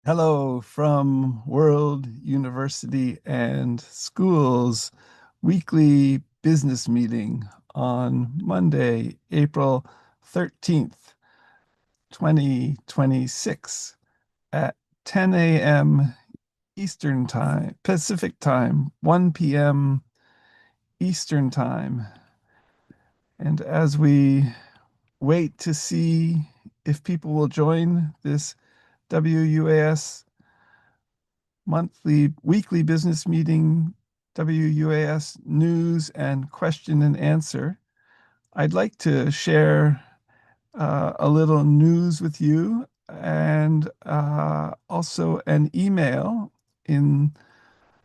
Hello from World University and Schools weekly business meeting on Monday, April 13th, 2026 at 10 a.m. Eastern Time, Pacific Time, 1 p.m. Eastern Time. And as we wait to see if people will join this WUAS weekly business meeting, WUAS news and question and answer, I'd like to share a little news with you and also an email in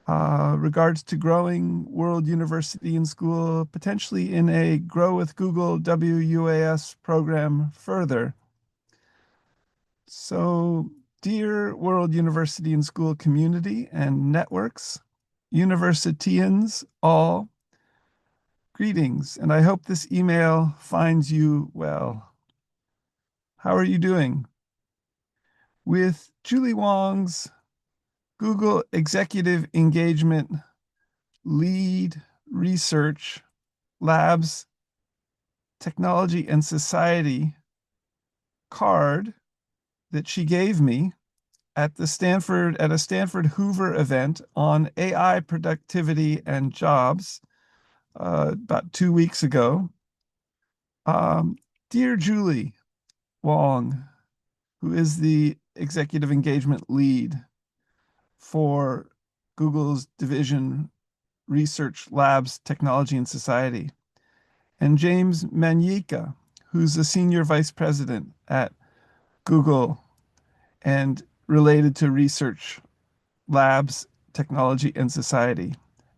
regards to growing World University and School, potentially in a Grow with Google WUAS program further. So, dear World University and School community and networks, Universitians all, greetings, and I hope this email finds you well. How are you doing? With Julie Wong's Google Executive Engagement Lead Research Labs Technology and Society card that she gave me at a Stanford Hoover event on AI productivity and jobs about 2 weeks ago. Um, Dear Julie Wong, who is the executive engagement lead for Google's division Research Labs Technology and Society, and James Manyika, who's a senior vice president at Google and related to Research Labs, Technology, and Society.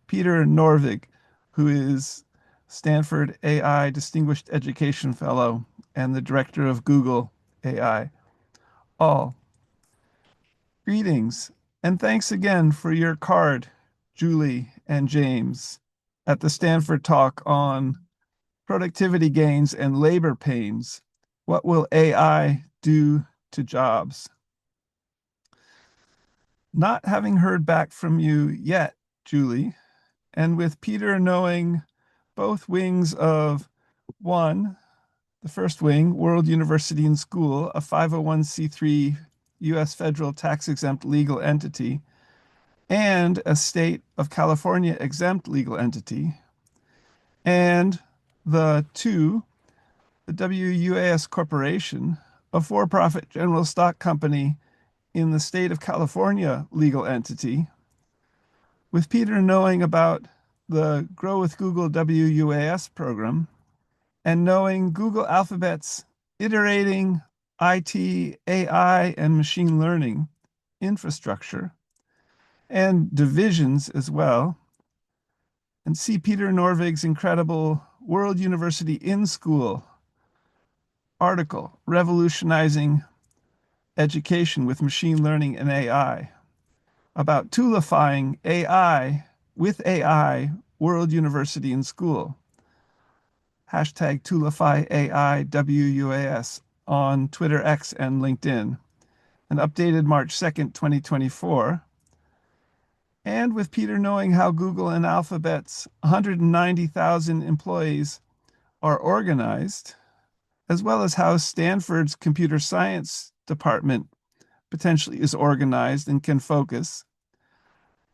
Peter Norvig, who is Stanford AI Distinguished Education Fellow and the director of Google AI. All, greetings, and thanks again for your card, Julie and James, at the Stanford talk on productivity gains and labor pains. What will AI do to jobs? Not having heard back from you yet, Julie, and with Peter knowing both wings of one, the first wing, World University and School, a 501c3 U.S. federal tax exempt legal entity, and a state of California exempt legal entity, and the two, the WUAS Corporation, a for profit general stock company in the state of California legal entity, with Peter knowing about the Grow with Google WUAS program and knowing Google Alphabet's iterating IT, AI, and machine learning infrastructure and divisions as well, and see Peter Norvig's incredible World University in School article, Revolutionizing Education with Machine Learning and AI, about toolifying AI with AI World University in School. Hashtag Toolify AI WUAS on Twitter X and LinkedIn, and updated March 2nd, 2024. And with Peter knowing how Google and Alphabet's 190,000 employees are organized, as well as how Stanford's computer science department potentially is organized and can focus,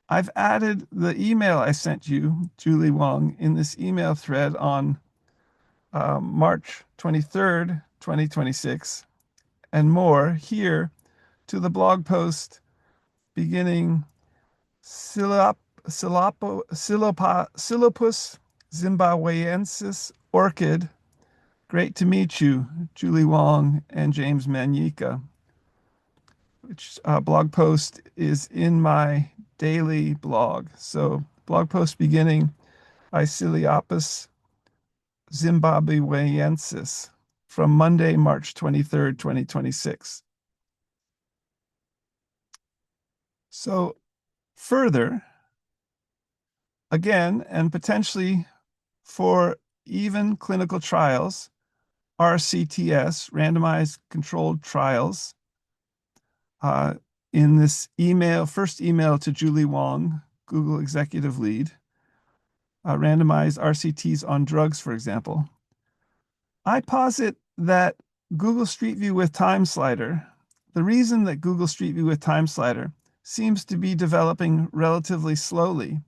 I've added the email I sent you, Julie Wong, in this email thread on March 23rd, 2026, and more here to the blog post beginning Silopus zimbabweensis orchid. Great to meet you, Julie Wong and James Manyika, which blog post is in my daily blog. So, blog post beginning Iciliopus zimbabweensis from Monday, March 23rd, 2026. So, further, again, and potentially for even clinical trials, RCTS, randomized controlled trials, in this first email to Julie Wong, Google executive lead, randomized RCTs on drugs, for example, I posit that Google Street View with Time Slider, the reason that Google Street View with Time Slider seems to be developing relatively slowly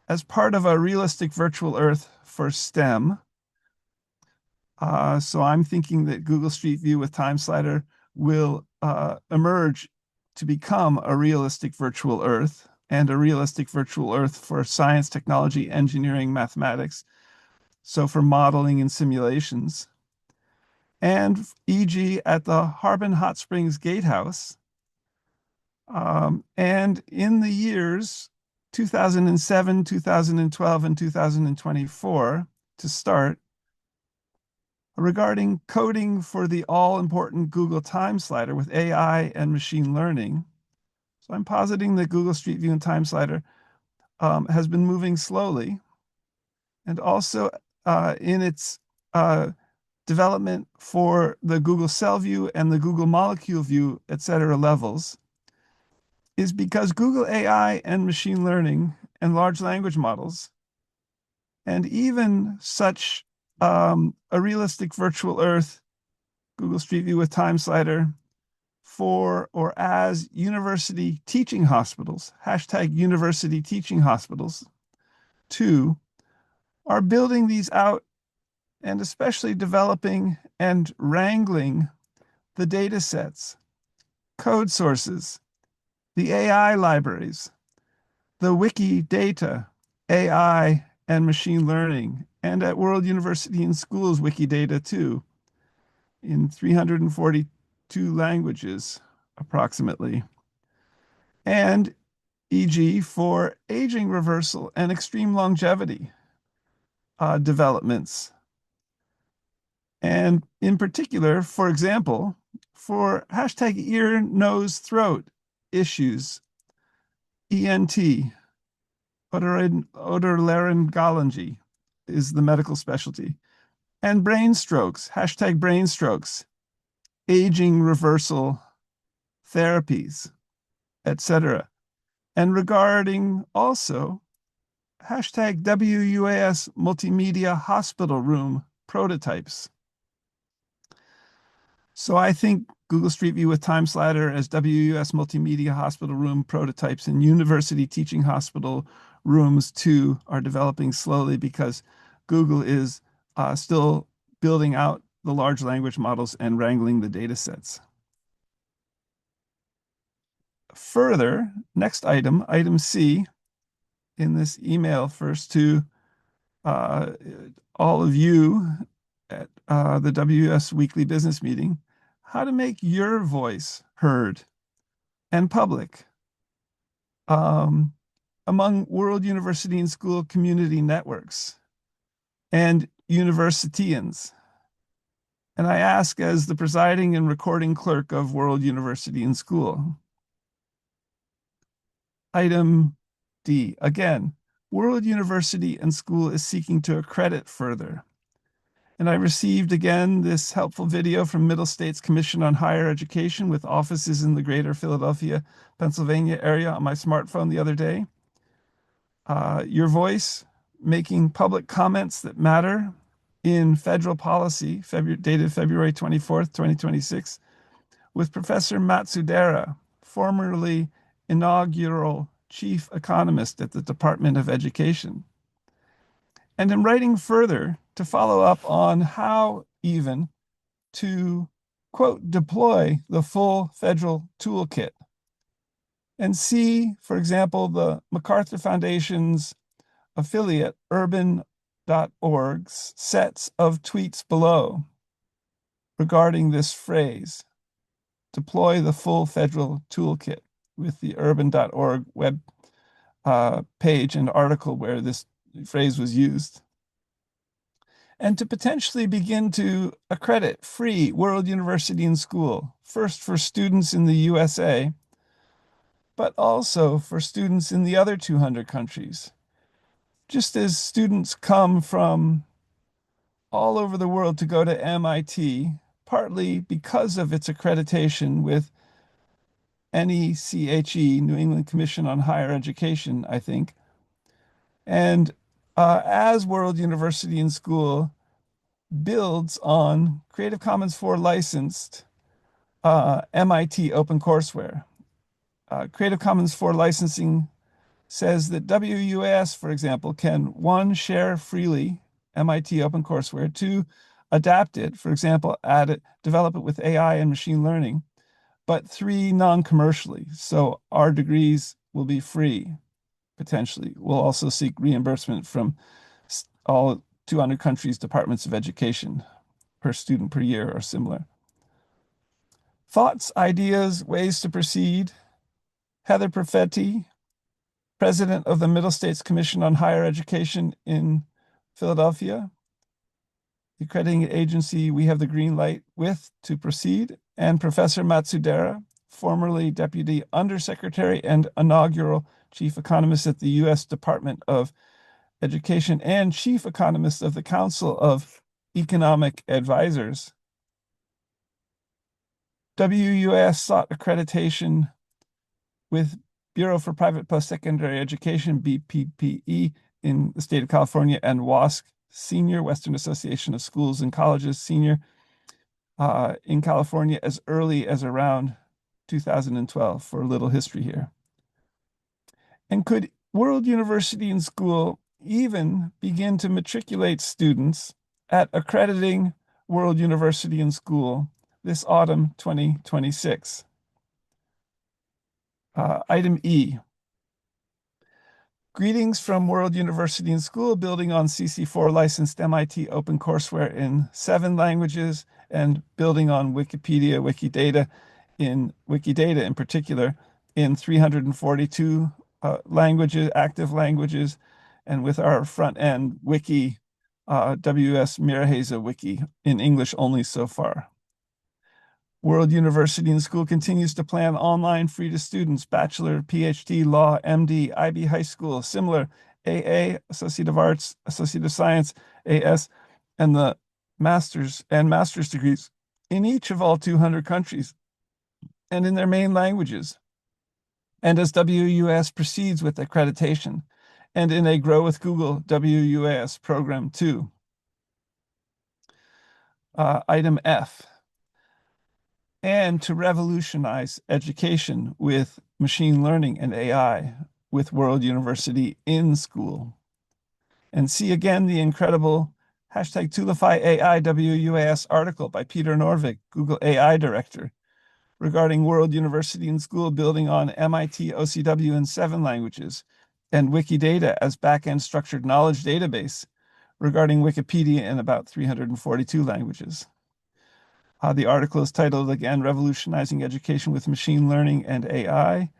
as part of a realistic virtual Earth for STEM. So I'm thinking that Google Street View with Time Slider will emerge to become a realistic virtual Earth and a realistic virtual Earth for science, technology, engineering, mathematics. So for modeling and simulations. And e.g. at the Harbin Hot Springs Gatehouse. And in the years 2007, 2012, and 2024 to start, regarding coding for the all-important Google Time Slider with AI and machine learning. So I'm positing that Google Street View and Time Slider has been moving slowly, and also in its development for the Google Cell View and the Google Molecule View, et cetera, levels, is because Google AI and machine learning and large language models, and even such a realistic virtual Earth, Google Street View with Time Slider, for or as university teaching hospitals, hashtag university teaching hospitals, too, are building these out and especially developing and wrangling the data sets, code sources, the AI libraries, the Wikidata, AI and machine learning, and at World University and Schools Wikidata too, in 342 languages approximately. And e.g. for aging reversal and extreme longevity developments. And in particular, for example, for hashtag ear, nose, throat issues, ENT, otolaryngology is the medical specialty, and brain strokes, hashtag brain strokes, aging reversal therapies, etc. And regarding also hashtag WUAS multimedia hospital room prototypes. So I think Google Street View with Time Slider as WUS multimedia hospital room prototypes and university teaching hospital rooms too are developing slowly because Google is still building out the large language models and wrangling the data sets. Further, next item, item C, in this email first to all of you at the WS Weekly Business Meeting, how to make your voice heard and public among World University and School community networks and universitians. And I ask as the presiding and recording clerk of World University and School. Item D, again, World University and School is seeking to accredit further. And I received again this helpful video from Middle States Commission on Higher Education with offices in the greater Philadelphia, Pennsylvania area on my smartphone the other day. Your voice making public comments that matter in federal policy, dated February 24th, 2026, with Professor Matsudera, formerly inaugural chief economist at the Department of Education. And in writing further to follow up on how even to, quote, deploy the full federal toolkit and see, for example, the MacArthur Foundation's affiliate, urban.org's sets of tweets below regarding this phrase, deploy the full federal toolkit, with the urban.org web page and article where this phrase was used. And to potentially begin to accredit free World University and School, first for students in the USA, but also for students in the other 200 countries. Just as students come from all over the world to go to MIT, partly because of its accreditation with NECHE, New England Commission on Higher Education, I think. And as World University in School builds on Creative Commons 4 licensed MIT OpenCourseWare. Creative Commons 4 licensing says that WUAS, for example, can one, share freely MIT OpenCourseWare, two, adapt it, for example, add it, develop it with AI and machine learning, but three, non-commercially. So our degrees will be free, potentially. We'll also seek reimbursement from all 200 countries' departments of education per student per year or similar. Thoughts, ideas, ways to proceed. Heather Perfetti, president of the Middle States Commission on Higher Education in Philadelphia, the accrediting agency we have the green light with to proceed, and Professor Matsudera, formerly Deputy Undersecretary and inaugural Chief Economist at the U.S. Department of Education and Chief Economist of the Council of Economic Advisors. WUAS sought accreditation with Bureau for Private Post-Secondary Education, BPPE, in the state of California, and WASC, Senior, Western Association of Schools and Colleges, Senior, in California as early as around 2012, for a little history here. And could World University in School even begin to matriculate students at accrediting World University in School this autumn 2026? Item E. Greetings from World University in School, building on CC4 licensed MIT OpenCourseWare in 7 languages and building on Wikipedia, Wikidata in particular, in 342 languages, active languages, and with our front end wiki, WS Miraheza Wiki, in English only so far. World University in School continues to plan online free to students, bachelor, PhD, law, MD, IB high school, similar, AA, Associate of Arts, Associate of Science, AS, and the master's degrees in each of all 200 countries and in their main languages. And as WUAS proceeds with accreditation, and in a Grow with Google WUAS program too. Item F. And to revolutionize education with machine learning and AI with World University in School. And see again the incredible hashtag Toolify AI WUAS article by Peter Norvig, Google AI Director, regarding World University in School building on MIT OCW in 7 languages and Wikidata as backend structured knowledge database regarding Wikipedia in about 342 languages. The article is titled, again, Revolutionizing Education with Machine Learning and AI.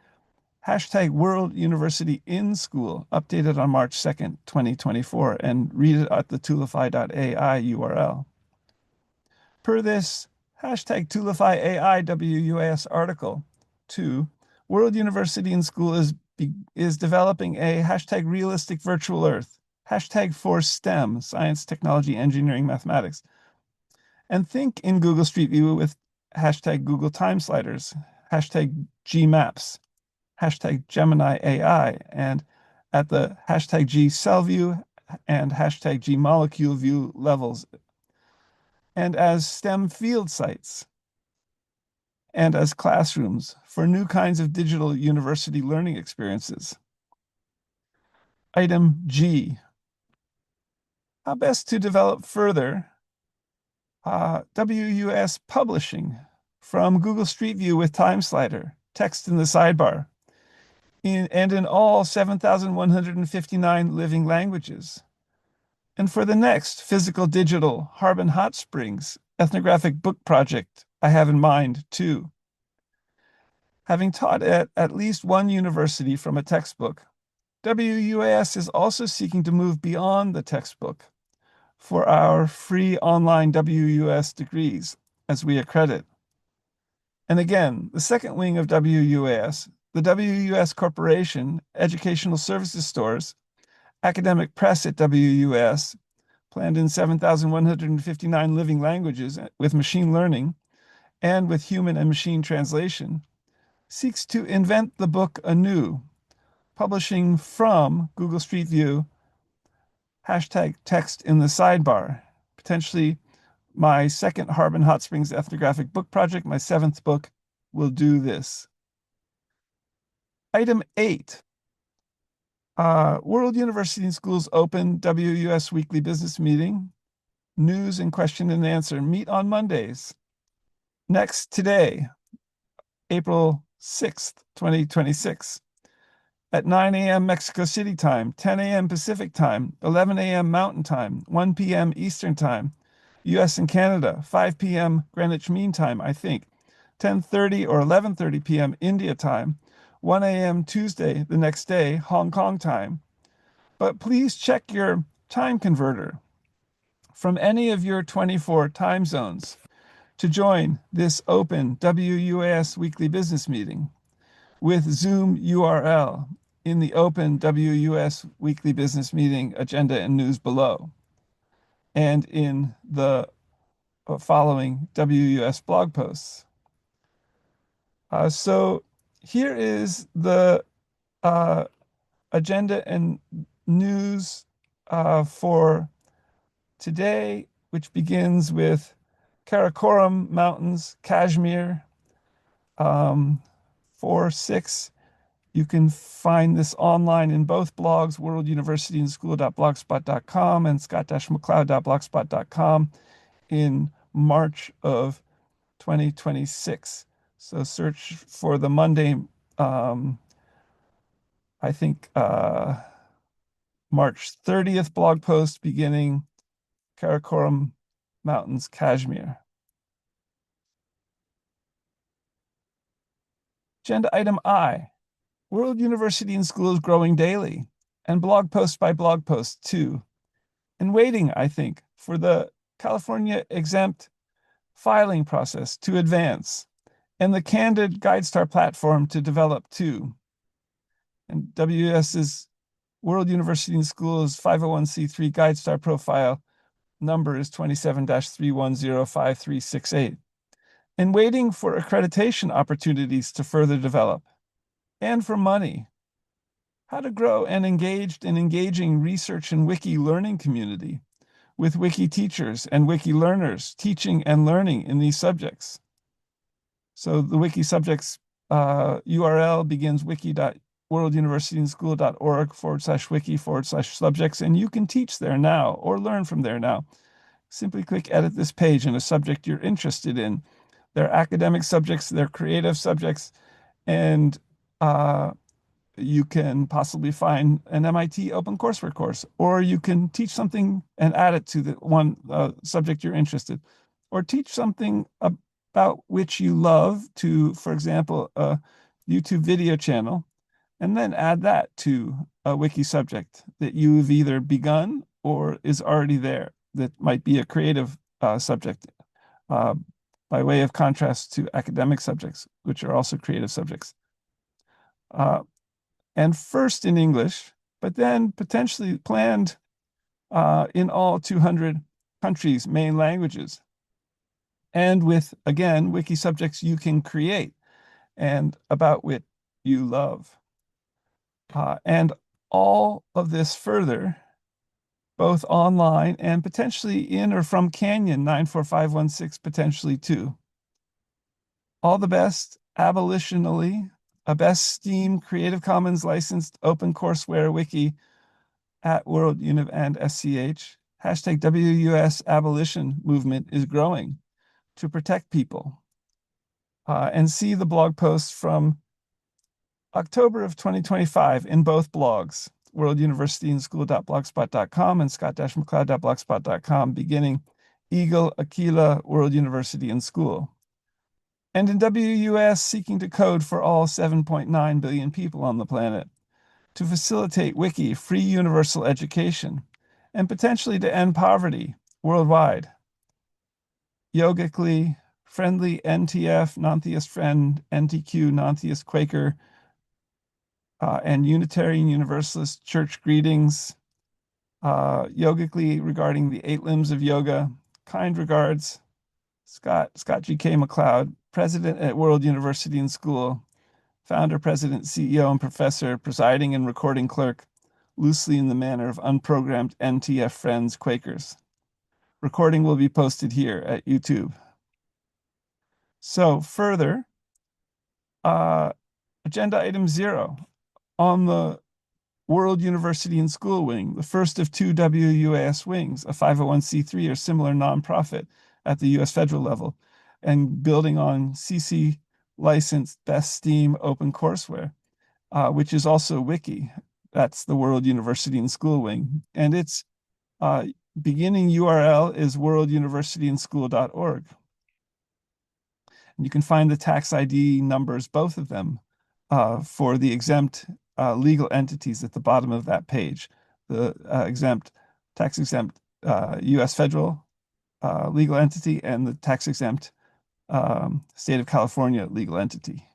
Hashtag World University in School, updated on March 2nd, 2024, and read it at the toolify.ai URL. Per this hashtag Toolify AI WUAS article, 2, World University in School is developing a hashtag Realistic Virtual Earth, hashtag for STEM, science, technology, engineering, mathematics, and think in Google Street View with hashtag Google Time Sliders, hashtag GMaps, hashtag Gemini AI, and at the hashtag G Cell View and hashtag G Molecule View levels, and as STEM field sites, and as classrooms for new kinds of digital university learning experiences. Item G. How best to develop further WUAS publishing from Google Street View with Time Slider, text in the sidebar, and in all 7,159 living languages. And for the next physical digital Harbin Hot Springs ethnographic book project I have in mind too. Having taught at least one university from a textbook, WUAS is also seeking to move beyond the textbook for our free online WUAS degrees as we accredit. And again, the second wing of WUAS, the WUAS Corporation, Educational Services Stores, academic press at WUAS, planned in 7,159 living languages with machine learning and with human and machine translation, seeks to invent the book anew, publishing from Google Street View, hashtag text in the sidebar, potentially my second Harbin Hot Springs ethnographic book project, my seventh book, will do this. Item 8, World University and Schools Open WUS Weekly Business Meeting, news and question and answer, meet on Mondays. Next, today, April 6th, 2026, at 9 a.m. Mexico City time, 10 a.m. Pacific time, 11 a.m. Mountain time, 1 p.m. Eastern time, US and Canada, 5 p.m. Greenwich Mean Time, I think, 10:30 or 11:30 p.m. India time, 1 a.m. Tuesday, the next day, Hong Kong time. But please check your time converter from any of your 24 time zones to join this open WUAS weekly business meeting with Zoom URL in the open WUS weekly business meeting agenda and news below, and in the following WUS blog posts. So here is the agenda and news for today, which begins with Karakoram Mountains, Kashmir, 4/6. You can find this online in both blogs, worlduniversityandschool.blogspot.com and scott-mccloud.blogspot.com in March of 2026. So search for the Monday, I think March 30th blog post beginning Karakoram Mountains, Kashmir. Agenda item I, World University and Schools growing daily, and blog post by blog post too. And waiting, I think, for the California exempt filing process to advance and the Candid GuideStar platform to develop too. And WUS's World University and Schools 501c3 GuideStar profile number is 27-3105368. And waiting for accreditation opportunities to further develop, and for money. How to grow an engaged and engaging research and wiki learning community with wiki teachers and wiki learners teaching and learning in these subjects. So the wiki subjects URL begins wiki.worlduniversityandschool.org/wiki/subjects, and you can teach there now or learn from there now. Simply click edit this page in a subject you're interested in. They're academic subjects, they're creative subjects, and you can possibly find an MIT OpenCourseWare course, or you can teach something and add it to the one subject you're interested, or teach something about which you love to, for example, a YouTube video channel, and then add that to a wiki subject that you've either begun or is already there that might be a creative subject, by way of contrast to academic subjects, which are also creative subjects. And first in English, but then potentially planned in all 200 countries' main languages. And with, again, wiki subjects you can create and about which you love. And all of this further, both online and potentially in or from Canyon 94516, potentially too. All the best, abolitionally, a best Steam Creative Commons licensed OpenCourseWare wiki at World Univ and SCH. Hashtag WUS abolition movement is growing to protect people. And see the blog posts from October of 2025 in both blogs, worlduniversityandschool.blogspot.com and scott-mccloud.blogspot.com, beginning Eagle Aquila World University and School. And in WUS, seeking to code for all 7.9 billion people on the planet, to facilitate wiki free universal education, and potentially to end poverty worldwide. Yogically, friendly NTF, non-theist friend, NTQ, non-theist Quaker, and Unitarian Universalist Church greetings, yogically regarding the 8 limbs of yoga. Kind regards, Scott G.K. McCloud, president at World University and School, founder, president, CEO, and professor, presiding and recording clerk, loosely in the manner of unprogrammed NTF friends, Quakers. Recording will be posted here at YouTube. So further, agenda item 0 on the World University and School Wing, the first of 2 WUAS wings, a 501c3 or similar nonprofit at the US federal level, and building on CC licensed Best Steam OpenCourseWare, which is also Wiki. That's the World University and School Wing. And its beginning URL is worlduniversityandschool.org. And you can find the tax ID numbers, both of them, for the exempt legal entities at the bottom of that page. The tax-exempt U.S. federal legal entity and the tax-exempt state of California legal entity.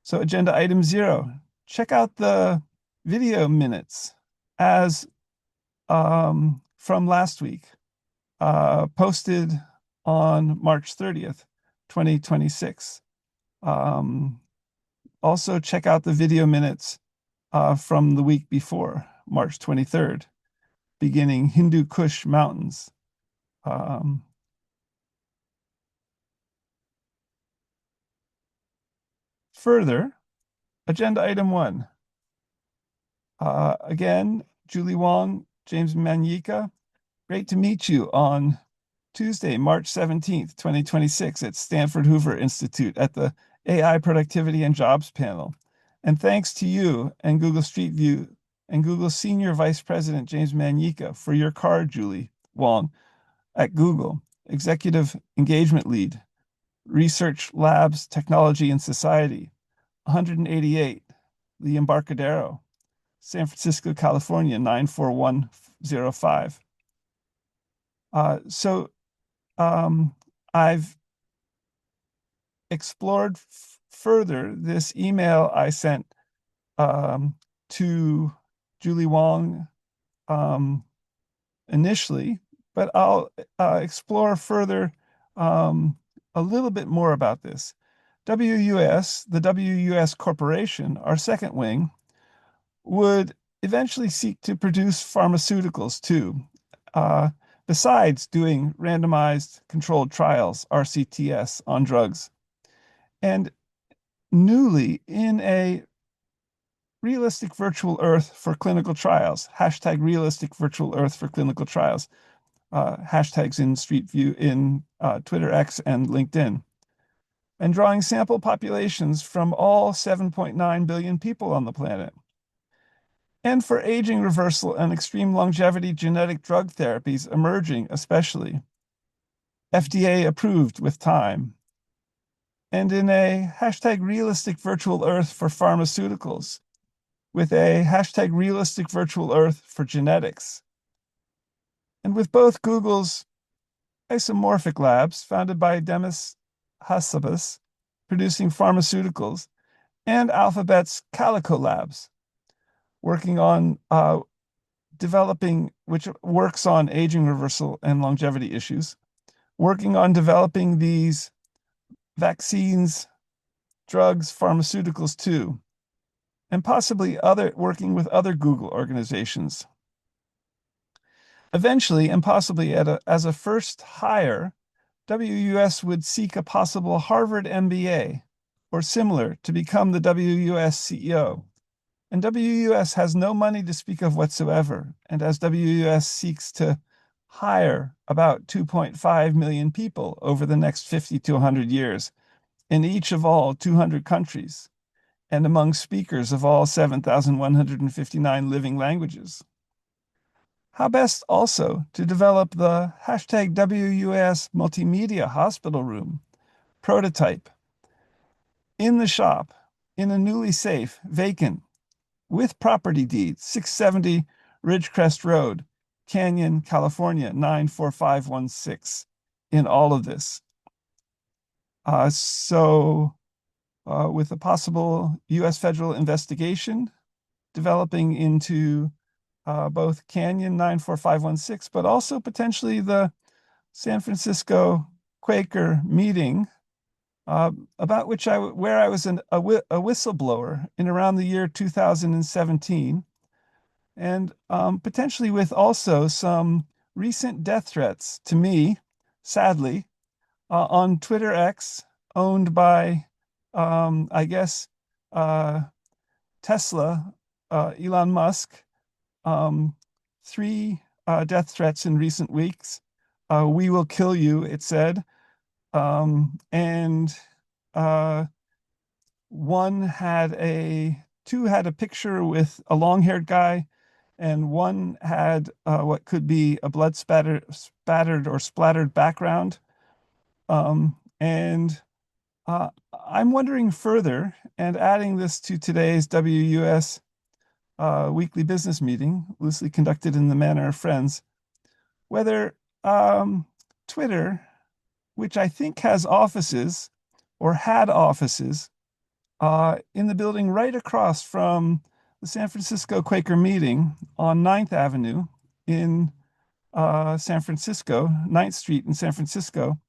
So agenda item 0, check out the video minutes as from last week, posted on March 30th, 2026. Also check out the video minutes from the week before, March 23rd, beginning Hindu Kush Mountains. Further, agenda item 1. Again, Julie Wong, James Manyika, great to meet you on Tuesday, March 17th, 2026 at Stanford Hoover Institute at the AI Productivity and Jobs panel. And thanks to you and Google Street View and Google's Senior Vice President, James Manyika, for your card, Julie Wong, at Google, Executive Engagement Lead, Research Labs, Technology and Society, 188, The Embarcadero, San Francisco, California, 94105. I've explored further this email I sent to Julie Wong initially, but I'll explore further a little bit more about this. WUS, the WUS Corporation, our second wing, would eventually seek to produce pharmaceuticals too, besides doing randomized controlled trials, RCTS, on drugs. And newly, in a realistic virtual earth for clinical trials, hashtag realistic virtual earth for clinical trials, hashtags in Street View, in Twitter X and LinkedIn, and drawing sample populations from all 7.9 billion people on the planet. And for aging reversal and extreme longevity genetic drug therapies emerging, especially, FDA approved with time. And in a hashtag realistic virtual earth for pharmaceuticals, with a hashtag realistic virtual earth for genetics. And with both Google's Isomorphic Labs, founded by Demis Hassabis, producing pharmaceuticals, and Alphabet's Calico Labs, working on developing, which works on aging reversal and longevity issues, working on developing these vaccines, drugs, pharmaceuticals too, and possibly working with other Google organizations. Eventually, and possibly as a first hire, WUS would seek a possible Harvard MBA or similar to become the WUS CEO. And WUS has no money to speak of whatsoever. And as WUS seeks to hire about 2.5 million people over the next 50 to 100 years in each of all 200 countries, and among speakers of all 7,159 living languages. How best also to develop the hashtag WUS Multimedia Hospital Room prototype in the shop, in a newly safe, vacant, with property deed, 670 Ridgecrest Road, Canyon, California, 94516, in all of this. With a possible U.S. federal investigation developing into both Canyon 94516, but also potentially the San Francisco Quaker meeting about where I was a whistleblower in around the year 2017, and potentially with also some recent death threats to me, sadly, on Twitter X, owned by, I guess, uh, Tesla, Elon Musk. Um, three death threats in recent weeks. We will kill you, it said. And uh, two had a picture with a long-haired guy, and one had what could be a spattered or splattered background. And I'm wondering further, and adding this to today's WUS weekly business meeting, loosely conducted in the manner of friends, whether um, Twitter, which I think has offices or had offices in the building right across from the San Francisco Quaker meeting on Ninth Avenue in San Francisco, Ninth Street in San Francisco,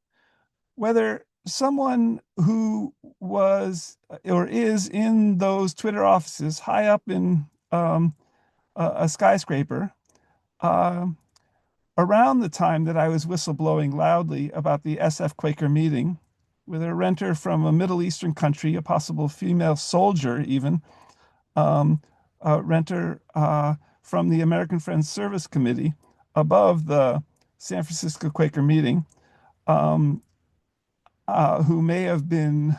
whether someone who was or is in those Twitter offices high up in a skyscraper uh, around the time that I was whistleblowing loudly about the SF Quaker meeting with a renter from a Middle Eastern country, a possible female soldier, even, a renter from the American Friends Service Committee above the San Francisco Quaker meeting, um, who may have been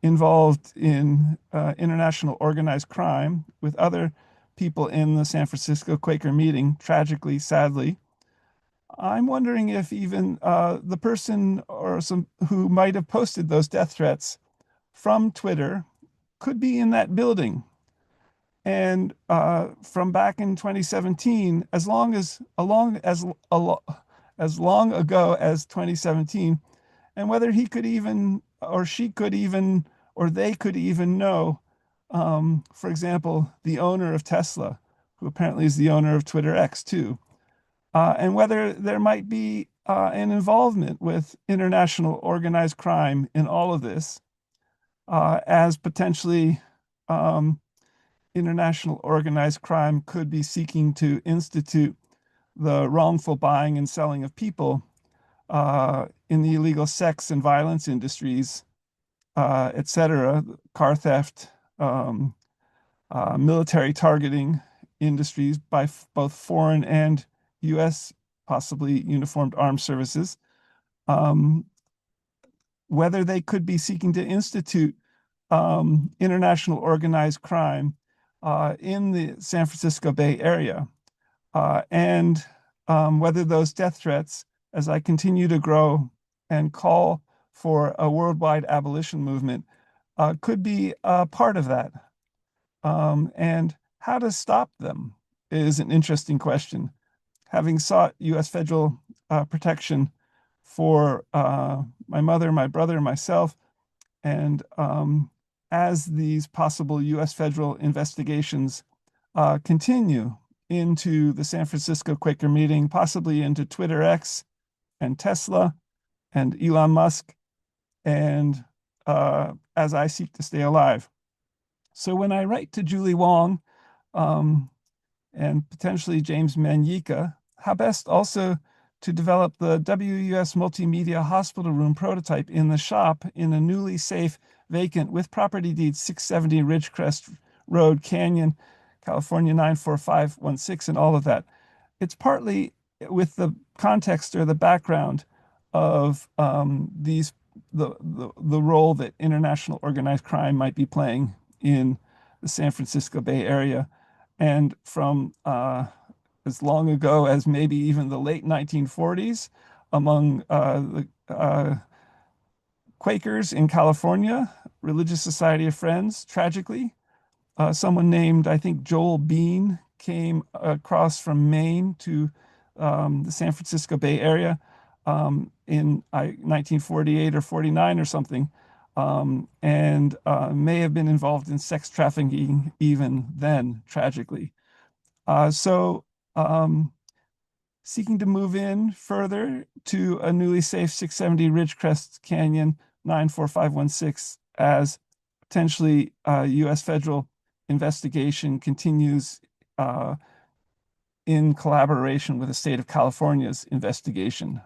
involved in international organized crime with other people in the San Francisco Quaker meeting, tragically, sadly. I'm wondering if even the person or some who might have posted those death threats from Twitter could be in that building. And from back in 2017, as long ago as 2017, and whether he could even, or she could even, or they could even know, for example, the owner of Tesla, who apparently is the owner of Twitter X too, and whether there might be an involvement with international organized crime in all of this, as potentially international organized crime could be seeking to institute the wrongful buying and selling of people in the illegal sex and violence industries, etc., car theft, um, military targeting industries by both foreign and U.S., possibly uniformed armed services, um, whether they could be seeking to institute international organized crime in the San Francisco Bay Area, and whether those death threats, as I continue to grow and call for a worldwide abolition movement, could be a part of that. And how to stop them is an interesting question. Having sought U.S. federal protection for my mother, my brother, and myself, and as these possible U.S. federal investigations continue into the San Francisco Quaker meeting, possibly into Twitter X and Tesla and Elon Musk, and as I seek to stay alive. So when I write to Julie Wong um, and potentially James Manyika, how best also to develop the WUS multimedia hospital room prototype in the shop in a newly safe, vacant, with property deeds 670 Ridgecrest Road, Canyon, California 94516, and all of that. It's partly with the context or the background of the role that international organized crime might be playing in the San Francisco Bay Area, and from as long ago as maybe even the late 1940s among the Quakers in California, Religious Society of Friends, tragically. Someone named, I think, Joel Bean came across from Maine to the San Francisco Bay Area in 1948 or 49 or something, and may have been involved in sex trafficking even then, tragically. So, seeking to move in further to a newly safe 670 Ridgecrest Canyon 94516 as potentially U.S. federal investigation continues in collaboration with the state of California's investigation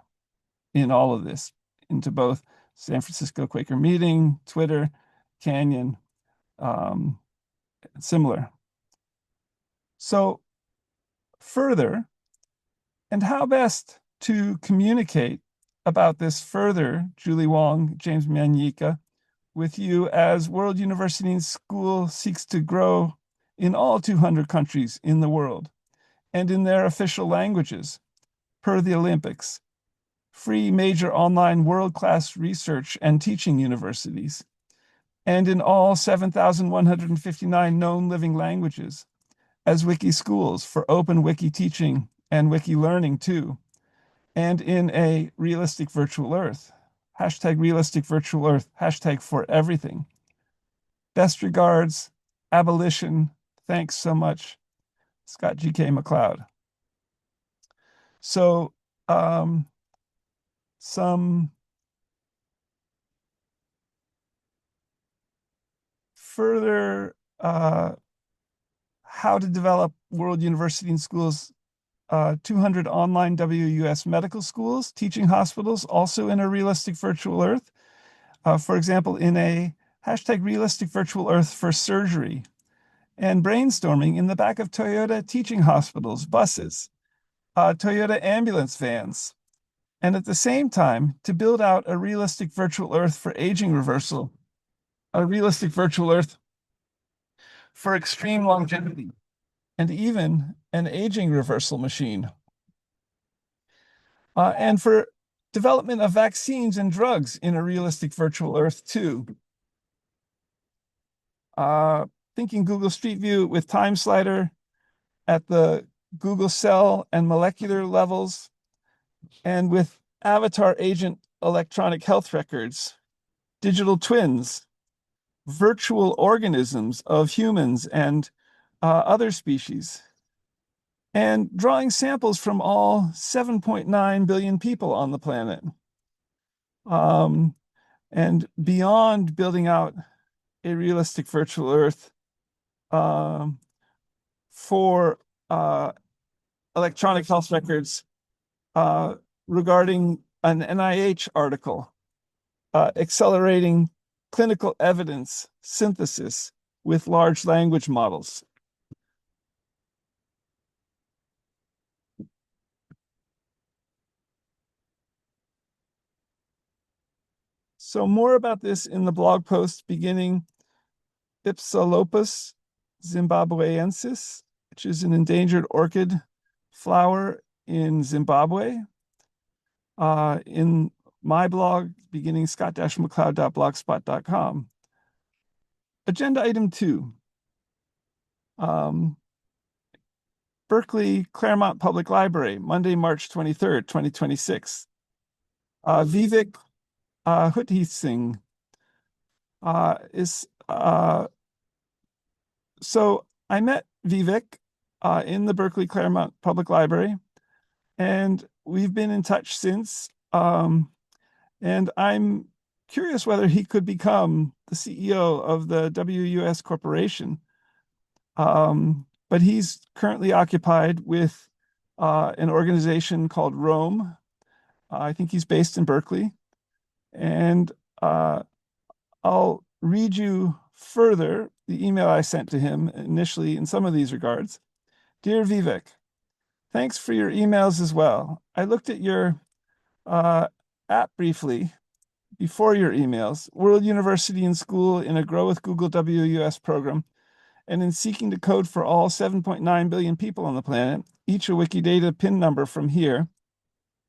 in all of this, into both San Francisco Quaker Meeting, Twitter, Canyon, similar. So further, and how best to communicate about this further, Julie Wong, James Manyika, with you as World University and School seeks to grow in all 200 countries in the world and in their official languages, per the Olympics, free major online world-class research and teaching universities, and in all 7,159 known living languages, as wiki schools for open wiki teaching and wiki learning too, and in a realistic virtual earth. Hashtag realistic virtual earth, hashtag for everything. Best regards, abolition. Thanks so much, Scott G.K. McLeod. So some further how to develop World University and Schools 200 online WUS medical schools, teaching hospitals, also in a realistic virtual earth. For example, in a hashtag realistic virtual earth for surgery, and brainstorming in the back of Toyota teaching hospitals, buses, Toyota ambulance vans, and at the same time to build out a realistic virtual earth for aging reversal, a realistic virtual earth for extreme longevity, and even an aging reversal machine. And for development of vaccines and drugs in a realistic virtual earth too. Thinking Google Street View with time slider at the Google cell and molecular levels, and with avatar agent electronic health records, digital twins, virtual organisms of humans and other species, and drawing samples from all 7.9 billion people on the planet. And beyond building out a realistic virtual earth for electronic health records regarding an NIH article accelerating clinical evidence synthesis with large language models. So more about this in the blog post beginning Ipsalopus zimbabweensis, which is an endangered orchid flower in Zimbabwe. In my blog, beginning scott-mcleod.blogspot.com. Agenda item 2. Berkeley Claremont Public Library, Monday, March 23rd, 2026. Vivek Huthi Singh is so I met Vivek in the Berkeley Claremont Public Library, and we've been in touch since. And I'm curious whether he could become the CEO of the WUS Corporation. But he's currently occupied with an organization called Rome. I think he's based in Berkeley. And I'll read you further the email I sent to him initially in some of these regards. Dear Vivek, thanks for your emails as well. I looked at your app briefly before your emails, World University and School in a Grow with Google WUS program, and in seeking to code for all 7.9 billion people on the planet, each a Wikidata PIN number from here,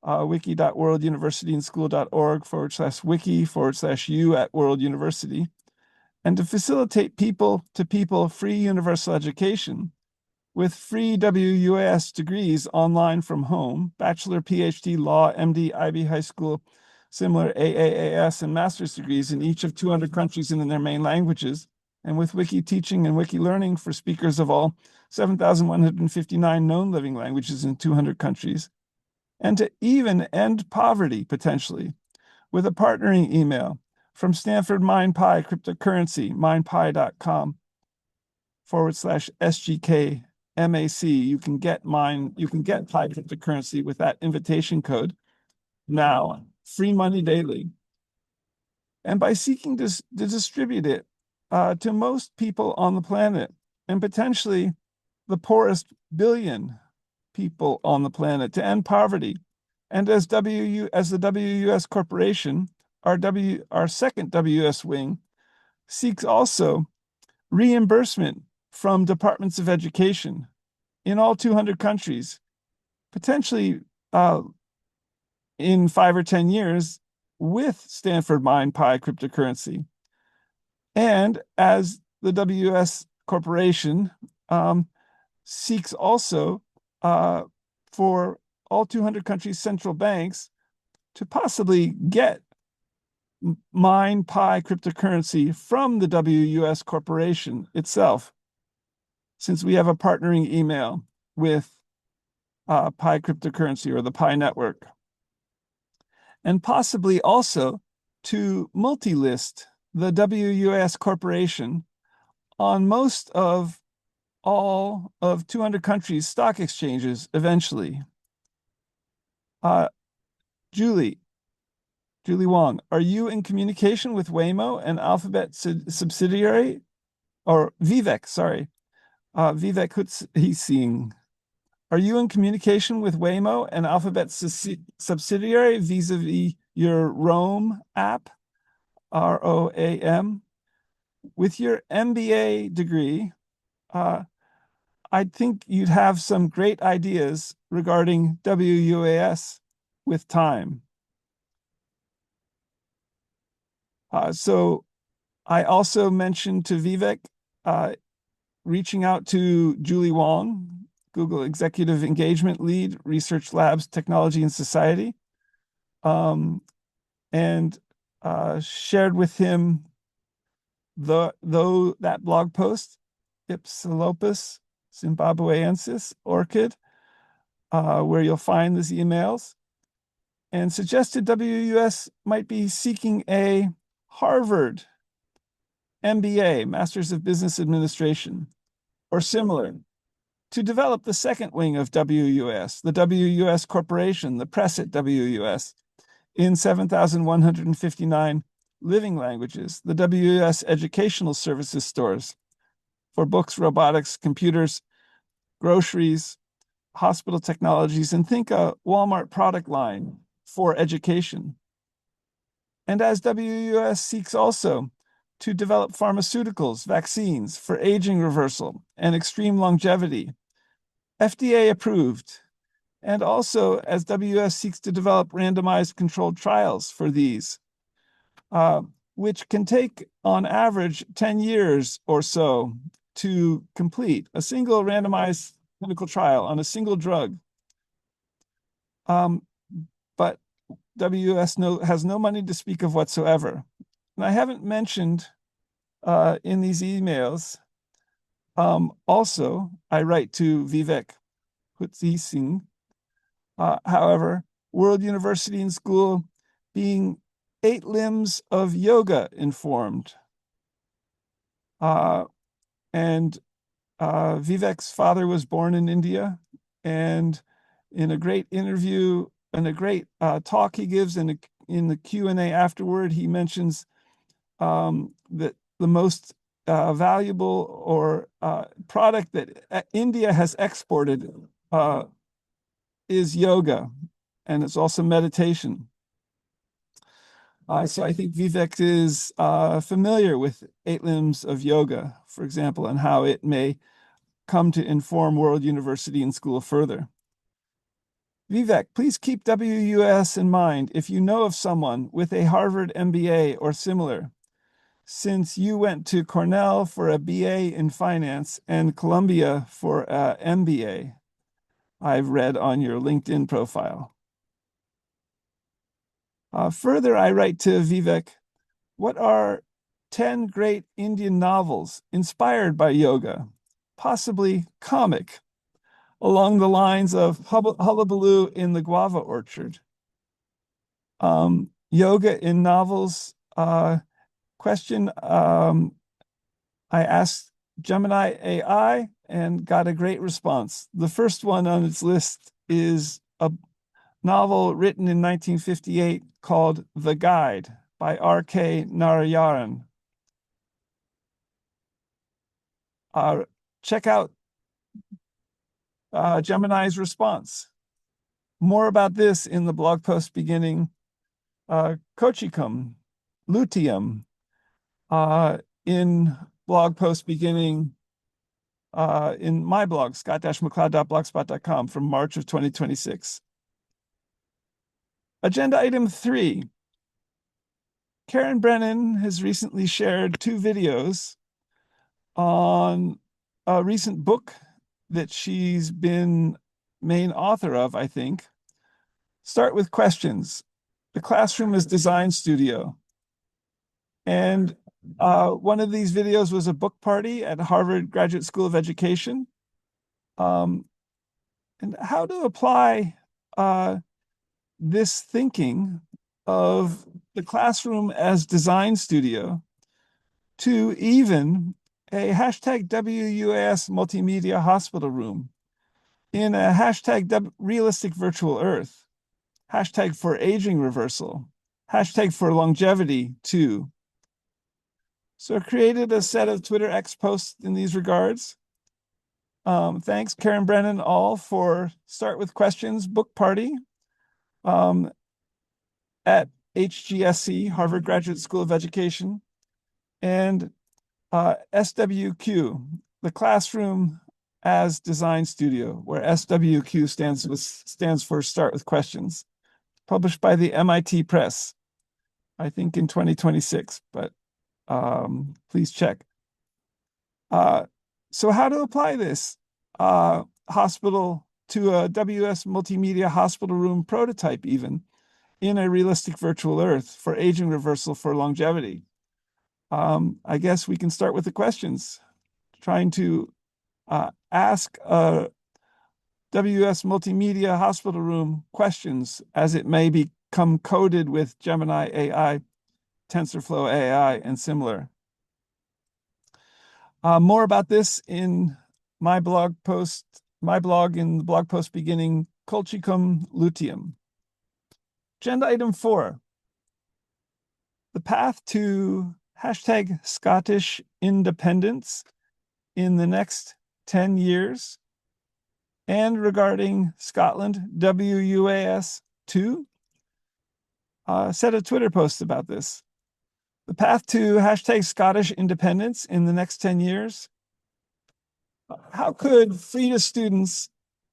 wiki.worlduniversityandschool.org/wiki/u@worlduniversity, and to facilitate people-to-people free universal education with free WUS degrees online from home, bachelor, PhD, law, MD, IB, high school, similar AAAS, and master's degrees in each of 200 countries and in their main languages, and with wiki teaching and wiki learning for speakers of all 7,159 known living languages in 200 countries, and to even end poverty potentially with a partnering email from Stanford MindPi cryptocurrency, mindpi.com/SGK MAC. You can get Pi cryptocurrency with that invitation code now, free money daily. And by seeking to distribute it to most people on the planet, and potentially the poorest billion people on the planet, to end poverty. And as the WUS Corporation, our second WUS wing, seeks also reimbursement from departments of education in all 200 countries, potentially in 5 or 10 years, with Stanford MindPi cryptocurrency. And as the WUS Corporation seeks also for all 200 countries' central banks to possibly get MindPi cryptocurrency from the WUS Corporation itself, since we have a partnering email with Pi cryptocurrency or the Pi network. And possibly also to multi-list the WUS Corporation on most of all of 200 countries' stock exchanges eventually. Julie Wong, are you in communication with Waymo, an Alphabet subsidiary? Or Vivek, sorry. Vivek Singh. Are you in communication with Waymo, an Alphabet subsidiary, vis-a-vis your Roam app, ROAM? With your MBA degree, I think you'd have some great ideas regarding WUAS with time. So I also mentioned to Vivek reaching out to Julie Wong, Google Executive Engagement Lead, Research Labs, Technology and Society, and shared with him that blog post, Ipsilopus zimbabweensis orchid, where you'll find these emails, and suggested WUS might be seeking a Harvard MBA, Masters of Business Administration, or similar, to develop the second wing of WUS, the WUS Corporation, the press at WUS, in 7,159 living languages, the WUS Educational Services stores for books, robotics, computers, groceries, hospital technologies, and think a Walmart product line for education. And as WUS seeks also to develop pharmaceuticals, vaccines for aging reversal and extreme longevity, FDA approved, and also as WUS seeks to develop randomized controlled trials for these, which can take on average 10 years or so to complete a single randomized clinical trial on a single drug. But WUS has no money to speak of whatsoever. And I haven't mentioned in these emails, also, I write to Vivek Singh. However, World University and School being 8 limbs of yoga informed. And Vivek's father was born in India, and in a great interview and a great talk he gives in the Q&A afterward, he mentions that the most valuable or product that India has exported is yoga, and it's also meditation. So I think Vivek is familiar with 8 limbs of yoga, for example, and how it may come to inform World University and School further. Vivek, please keep WUS in mind if you know of someone with a Harvard MBA or similar, since you went to Cornell for a BA in finance and Columbia for an MBA, I've read on your LinkedIn profile. Further, I write to Vivek, what are 10 great Indian novels inspired by yoga, possibly comic, along the lines of Hullabaloo in the Guava Orchard? Yoga in novels question. I asked Gemini AI and got a great response. The first one on its list is a novel written in 1958 called The Guide by R.K. Narayaran. Check out Gemini's response. More about this in the blog post beginning Colchicum, luteum, in blog post beginning in my blog, scott-mccloud.blogspot.com from March of 2026. Agenda item 3. Karen Brennan has recently shared 2 videos on a recent book that she's been main author of, I think. Start with questions. The classroom is design studio. And one of these videos was a book party at Harvard Graduate School of Education. And how to apply this thinking of the classroom as design studio to even a hashtag WUAS multimedia hospital room in a hashtag realistic virtual earth, hashtag for aging reversal, hashtag for longevity too. So I created a set of Twitter X posts in these regards. Thanks, Karen Brennan, all for Start With Questions book party at HGSC, Harvard Graduate School of Education, and SWQ, the classroom as design studio, where SWQ stands for Start With Questions, published by the MIT Press, I think in 2026, but please check. So how to apply this hospital to a WS multimedia hospital room prototype even in a realistic virtual earth for aging reversal for longevity? I guess we can start with the questions, trying to ask a WS multimedia hospital room questions as it may become coded with Gemini AI, TensorFlow AI, and similar. More about this in my blog in the blog post beginning Colchicum luteum. Agenda item 4. The path to hashtag Scottish independence in the next 10 years. And regarding Scotland, WUAS 2, set a Twitter post about this. The path to hashtag Scottish independence in the next 10 years. How could free to students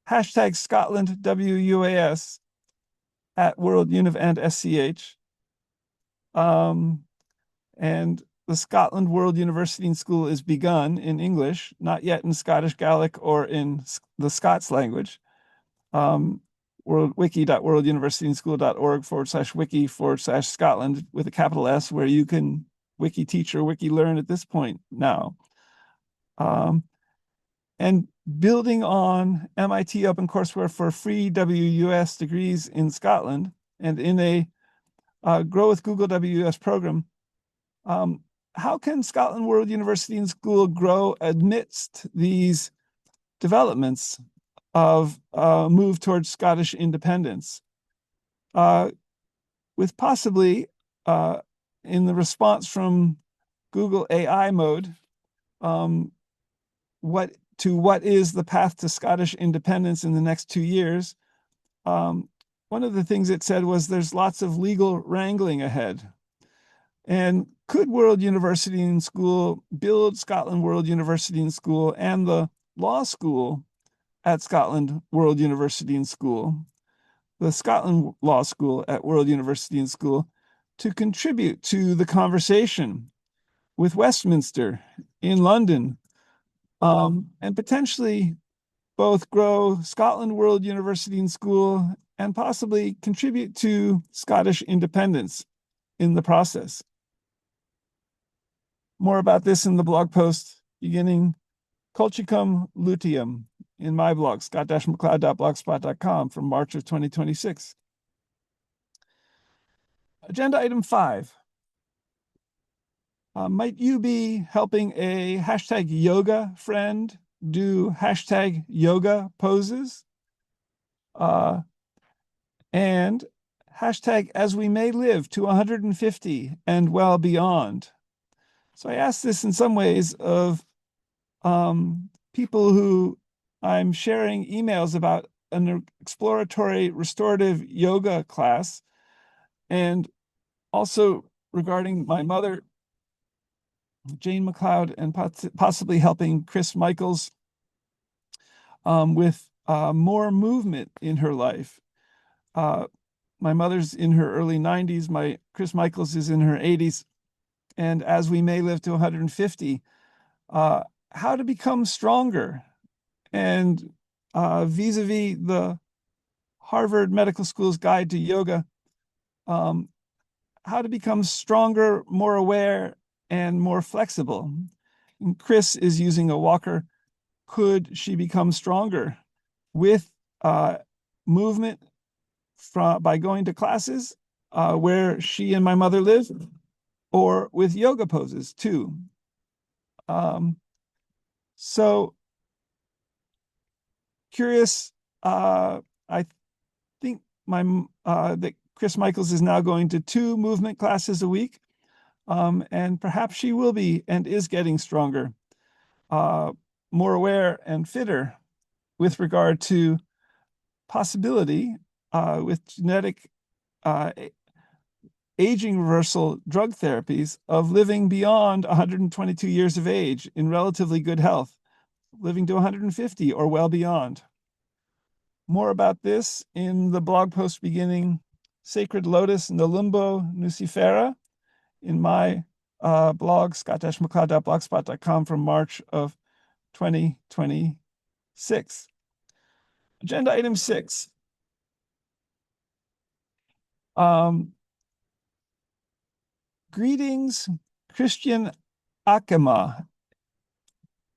hashtag Scotland WUAS at World Univ and SCH, and the Scotland World University and School is begun in English, not yet in Scottish Gaelic or in the Scots language. wiki.worlduniversityandschool.org/wiki/Scotland with a capital S, where you can wiki teach or wiki learn at this point now. And building on MIT OpenCourseWare for free WUS degrees in Scotland and in a Grow with Google WUS program, how can Scotland World University and School grow amidst these developments of move towards Scottish independence? With possibly, in the response from Google AI mode, what is the path to Scottish independence in the next 2 years? One of the things it said was there's lots of legal wrangling ahead. And could World University and School build Scotland World University and School and the law school at Scotland World University and School, the Scotland Law School at World University and School, to contribute to the conversation with Westminster in London, and potentially both grow Scotland World University and School and possibly contribute to Scottish independence in the process. More about this in the blog post beginning Colchicum luteum in my blog, scott-mccloud.blogspot.com from March of 2026. Agenda item 5. Might you be helping a hashtag yoga friend do hashtag yoga poses? And hashtag as we may live to 150 and well beyond. So I asked this in some ways of people who I'm sharing emails about an exploratory restorative yoga class, and also regarding my mother, Jane McLeod, and possibly helping Chris Michaels with more movement in her life. My mother's in her early 90s. Chris Michaels is in her 80s. And as we may live to 150, how to become stronger. And vis-a-vis the Harvard Medical School's Guide to Yoga, how to become stronger, more aware, and more flexible. And Chris is using a walker. Could she become stronger with movement by going to classes where she and my mother live, or with yoga poses too? So curious. I think that Chris Michaels is now going to 2 movement classes a week, and perhaps she will be and is getting stronger, more aware and fitter with regard to possibility with genetic aging reversal drug therapies of living beyond 122 years of age in relatively good health, living to 150 or well beyond. More about this in the blog post beginning Sacred Lotus Nelumbo Nucifera in my blog, scott-mccloud.blogspot.com, from March of 2026. Agenda item 6. Greetings, Christian Acemah,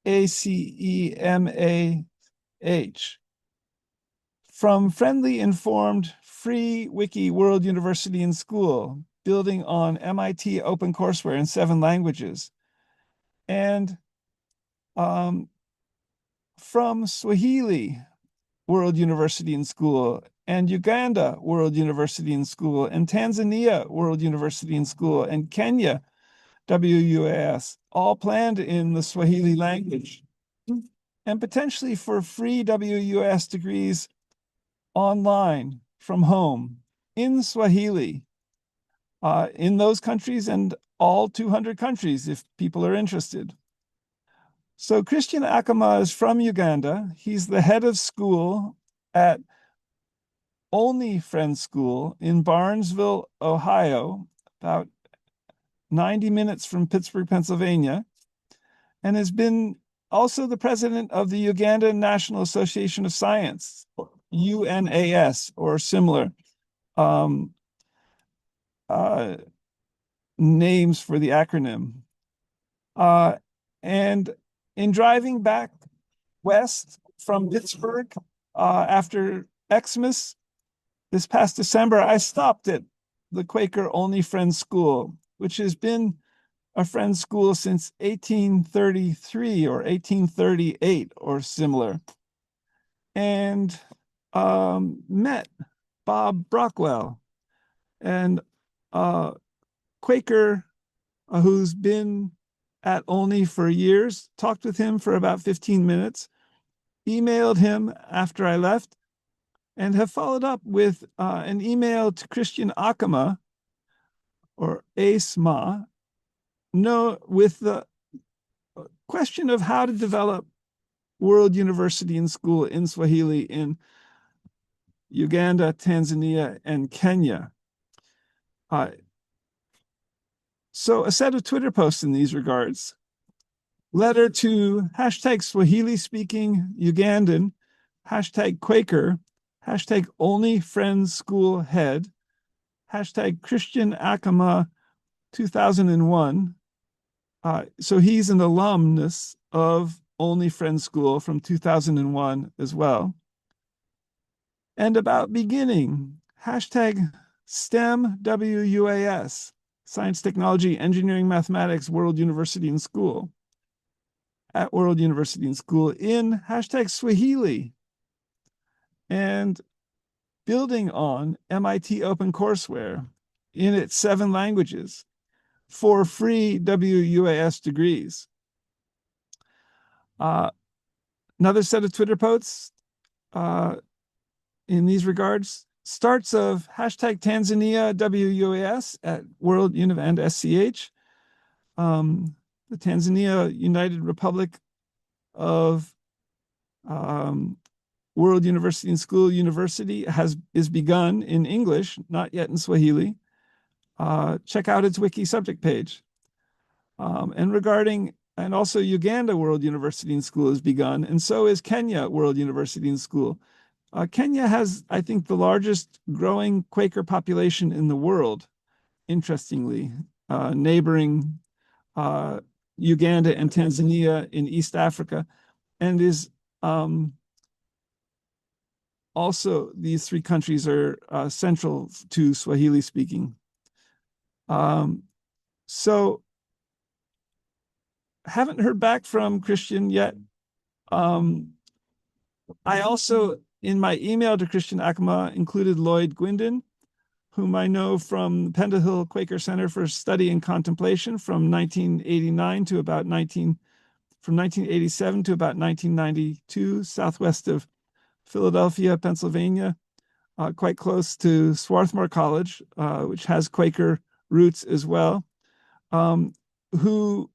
Acemah, from friendly, informed, free Wiki World University and School, building on MIT OpenCourseWare in 7 languages. And from Swahili World University and School, and Uganda World University and School, and Tanzania World University and School, and Kenya WUAS, all planned in the Swahili language. And potentially for free WUAS degrees online from home in Swahili, in those countries and all 200 countries if people are interested. So Christian Acemah is from Uganda. He's the head of school at Only Friends School in Barnesville, Ohio, about 90 minutes from Pittsburgh, Pennsylvania, and has been also the president of the Uganda National Association of Science, UNAS, or similar names for the acronym. And in driving back west from Pittsburgh after Xmas this past December, I stopped at the Quaker Only Friends School, which has been a Friends School since 1833 or 1838 or similar, and met Bob Brockwell, and Quaker who's been at Only for years, talked with him for about 15 minutes, emailed him after I left, and have followed up with an email to Christian Acemah, or Acemah, with the question of how to develop World University and School in Swahili in Uganda, Tanzania, and Kenya. So a set of Twitter posts in these regards. Letter to hashtag Swahili speaking Ugandan, hashtag Quaker, hashtag Only Friends School Head, hashtag Christian Acemah 2001. So he's an alumnus of Only Friends School from 2001 as well. And about beginning, hashtag STEM WUAS, Science, Technology, Engineering, Mathematics, World University and School. At World University and School in hashtag Swahili. And building on MIT OpenCourseWare in its 7 languages for free WUAS degrees. Another set of Twitter posts in these regards. Starts of hashtag Tanzania WUAS at World Univ and SCH. The Tanzania United Republic of World University and School University is begun in English, not yet in Swahili. Check out its wiki subject page. And also Uganda World University and School has begun, and so is Kenya World University and School. Kenya has, I think, the largest growing Quaker population in the world, interestingly, neighboring Uganda and Tanzania in East Africa, and is also, these 3 countries are central to Swahili speaking. So haven't heard back from Christian yet. I also, in my email to Christian Acoma, included Lloyd Gwindon, whom I know from Pendahill Quaker Center for Study and Contemplation from 1989 to about from 1987 to about 1992, southwest of Philadelphia, Pennsylvania, quite close to Swarthmore College, which has Quaker roots as well, who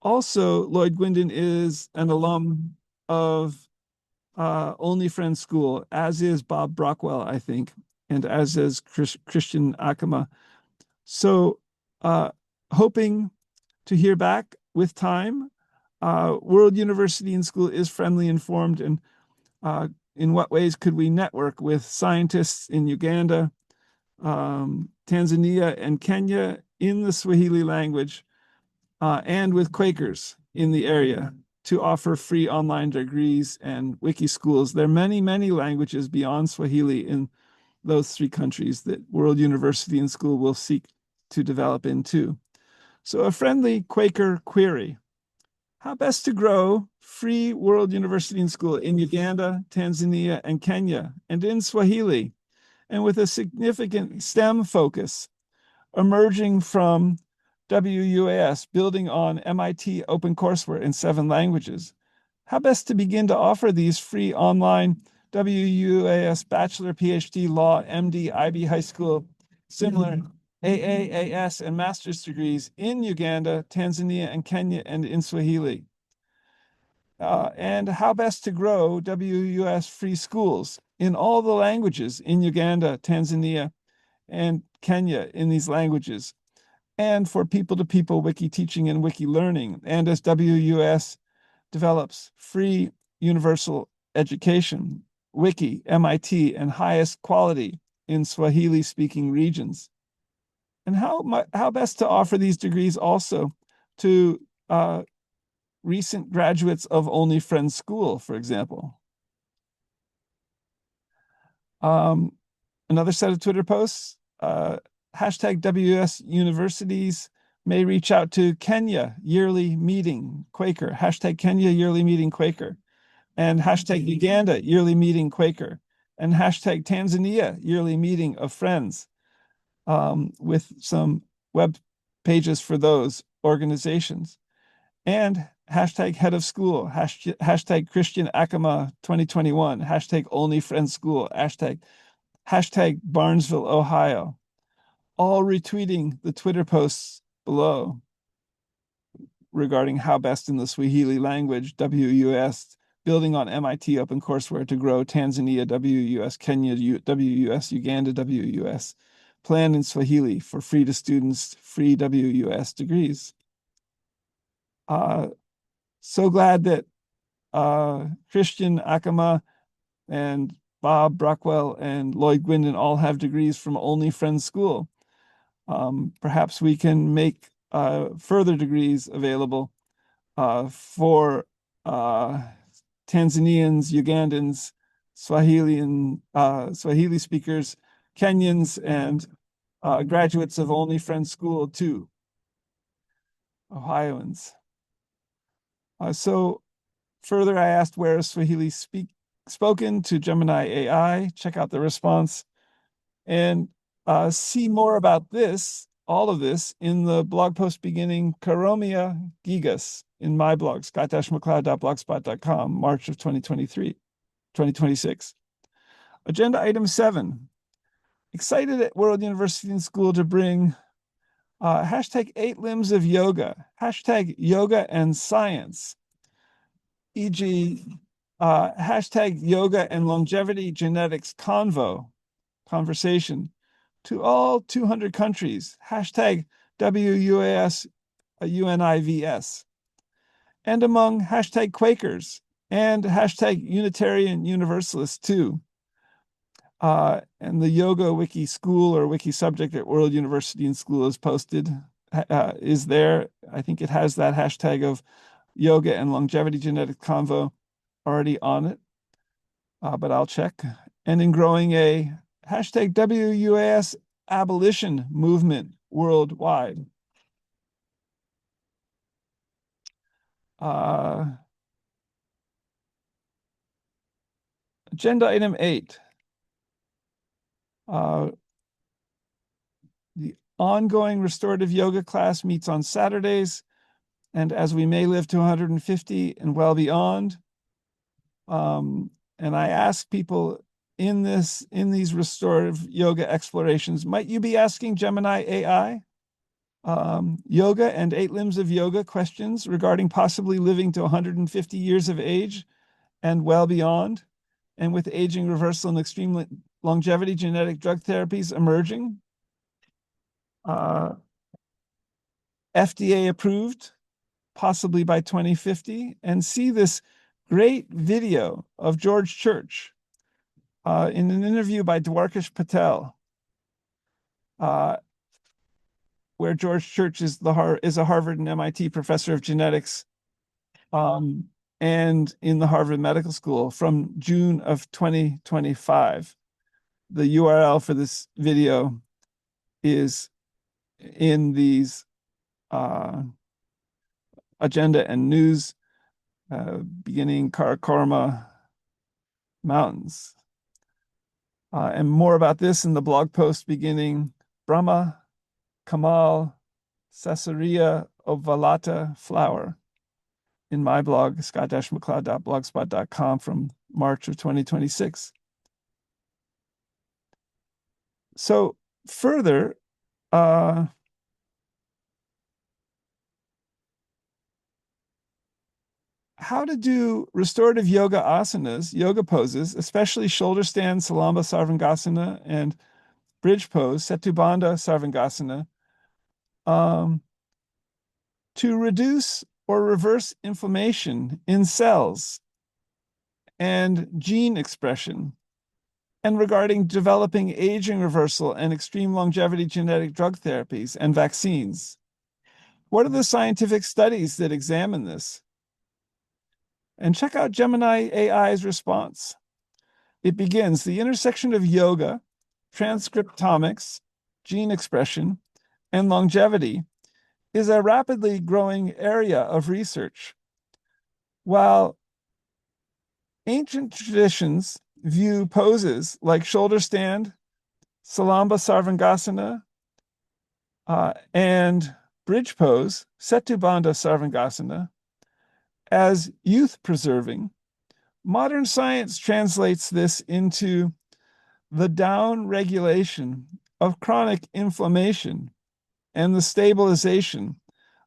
also, Lloyd Gwindon is an alum of Only Friends School, as is Bob Brockwell, I think, and as is Christian Acoma. So hoping to hear back with time. World University and School is friendly informed, and in what ways could we network with scientists in Uganda, Tanzania, and Kenya in the Swahili language, and with Quakers in the area to offer free online degrees and wiki schools. There are many, many languages beyond Swahili in those 3 countries that World University and School will seek to develop into. So a friendly Quaker query: how best to grow free World University and School in Uganda, Tanzania, and Kenya, and in Swahili, and with a significant STEM focus emerging from WUAS, building on MIT OpenCourseWare in 7 languages. How best to begin to offer these free online WUAS Bachelor, PhD, Law, MD, IB High School, similar AAAS and master's degrees in Uganda, Tanzania, and Kenya, and in Swahili. And how best to grow WUAS free schools in all the languages in Uganda, Tanzania, and Kenya in these languages, and for people-to-people wiki teaching and wiki learning, and as WUAS develops free universal education, wiki, MIT, and highest quality in Swahili-speaking regions. And how best to offer these degrees also to recent graduates of Only Friends School, for example. Another set of Twitter posts, hashtag WUS Universities may reach out to Kenya Yearly Meeting Quaker, hashtag Kenya Yearly Meeting Quaker, and hashtag Uganda Yearly Meeting Quaker, and hashtag Tanzania Yearly Meeting of Friends, with some web pages for those organizations. And hashtag Head of School, hashtag Christian Acoma 2021, hashtag Only Friends School, hashtag Barnesville, Ohio, all retweeting the Twitter posts below regarding how best in the Swahili language WUS, building on MIT OpenCourseWare to grow Tanzania WUS, Kenya WUS, Uganda WUS, planned in Swahili for free to students, free WUS degrees. So glad that Christian Acoma and Bob Brockwell and Lloyd Gwindon all have degrees from Only Friends School. Perhaps we can make further degrees available for Tanzanians, Ugandans, Swahili speakers, Kenyans, and graduates of Only Friends School too, Ohioans. So further, I asked where is Swahili spoken to Gemini AI. Check out the response and see more about this, all of this, in the blog post beginning Karomia Gigas in my blog, scott-mccloud.blogspot.com, March of 2026. Agenda item 7. Excited at World University and School to bring hashtag 8 limbs of yoga, hashtag yoga and science, e.g., hashtag yoga and longevity genetics conversation to all 200 countries, hashtag WUAS UNIVS, and among hashtag Quakers and hashtag Unitarian Universalists too. And the Yoga Wiki School or Wiki subject at World University and School is posted, is there. I think it has that hashtag of yoga and longevity genetic convo already on it, but I'll check. And in growing a hashtag WUAS abolition movement worldwide. Agenda item 8. The ongoing restorative yoga class meets on Saturdays, and as we may live to 150 and well beyond. And I ask people in these restorative yoga explorations, might you be asking Gemini AI yoga and 8 limbs of yoga questions regarding possibly living to 150 years of age and well beyond, and with aging reversal and extreme longevity genetic drug therapies emerging, FDA approved, possibly by 2050, and see this great video of George Church in an interview by Dwarkesh Patel, where George Church is a Harvard and MIT professor of genetics, and in the Harvard Medical School from June of 2025. The URL for this video is in these agenda and news, beginning Karakorma Mountains. And more about this in the blog post beginning Brahma Kamal Caesarea ovulata flower in my blog, scott-mccloud.blogspot.com from March of 2026. So further, how to do restorative yoga asanas, yoga poses, especially shoulder stand, Salamba Sarvangasana, and bridge pose, Setubandha Sarvangasana, to reduce or reverse inflammation in cells and gene expression, and regarding developing aging reversal and extreme longevity genetic drug therapies and vaccines. What are the scientific studies that examine this? And check out Gemini AI's response. It begins, the intersection of yoga, transcriptomics, gene expression, and longevity is a rapidly growing area of research. While ancient traditions view poses like shoulder stand, Salamba Sarvangasana, and bridge pose, Setubandha Sarvangasana, as youth preserving, modern science translates this into the down regulation of chronic inflammation and the stabilization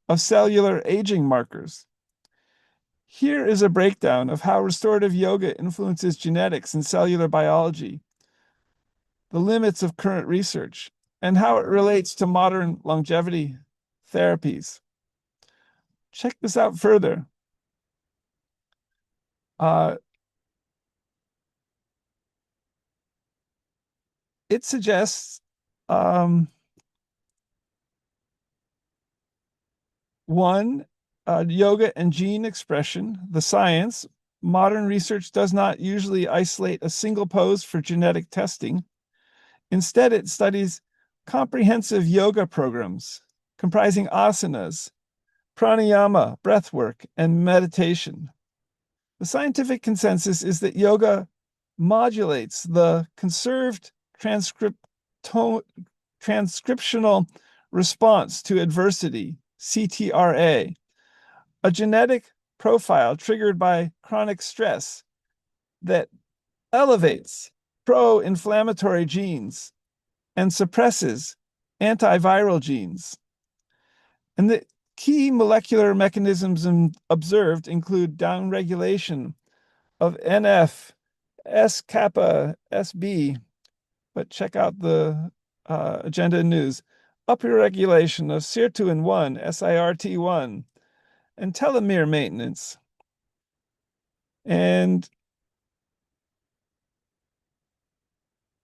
of cellular aging markers. Here is a breakdown of how restorative yoga influences genetics and cellular biology, the limits of current research, and how it relates to modern longevity therapies. Check this out further. It suggests one, yoga and gene expression, the science. Modern research does not usually isolate a single pose for genetic testing. Instead, it studies comprehensive yoga programs comprising asanas, pranayama, breathwork, and meditation. The scientific consensus is that yoga modulates the conserved transcriptional response to adversity, CTRA, a genetic profile triggered by chronic stress that elevates pro-inflammatory genes and suppresses antiviral genes. And the key molecular mechanisms observed include downregulation of NF, S-kappa, SB, but check out the agenda and news, upregulation of sirtuin-1, SIRT1, and telomere maintenance. And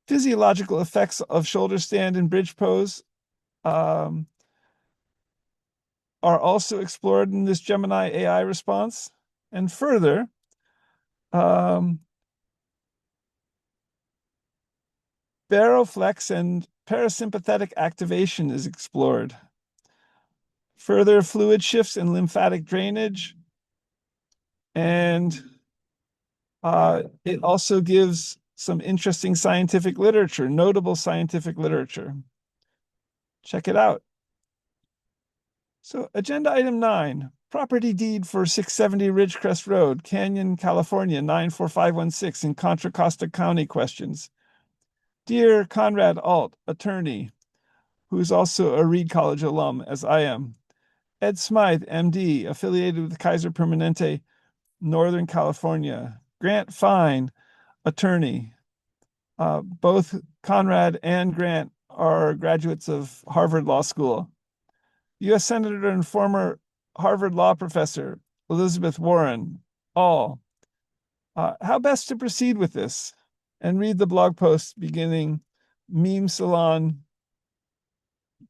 physiological effects of shoulder stand and bridge pose are also explored in this Gemini AI response. And further, baroflex and parasympathetic activation is explored. Further fluid shifts and lymphatic drainage. And it also gives some interesting scientific literature, notable scientific literature. Check it out. So agenda item 9, property deed for 670 Ridgecrest Road, Canyon, California, 94516 in Contra Costa County questions. Dear Conrad Alt, attorney, who's also a Reed College alum, as I am. Ed Smythe, MD, affiliated with Kaiser Permanente, Northern California. Grant Fine, attorney. Both Conrad and Grant are graduates of Harvard Law School. U.S. Senator and former Harvard Law professor, Elizabeth Warren, all. How best to proceed with this? And read the blog post beginning Meme Salon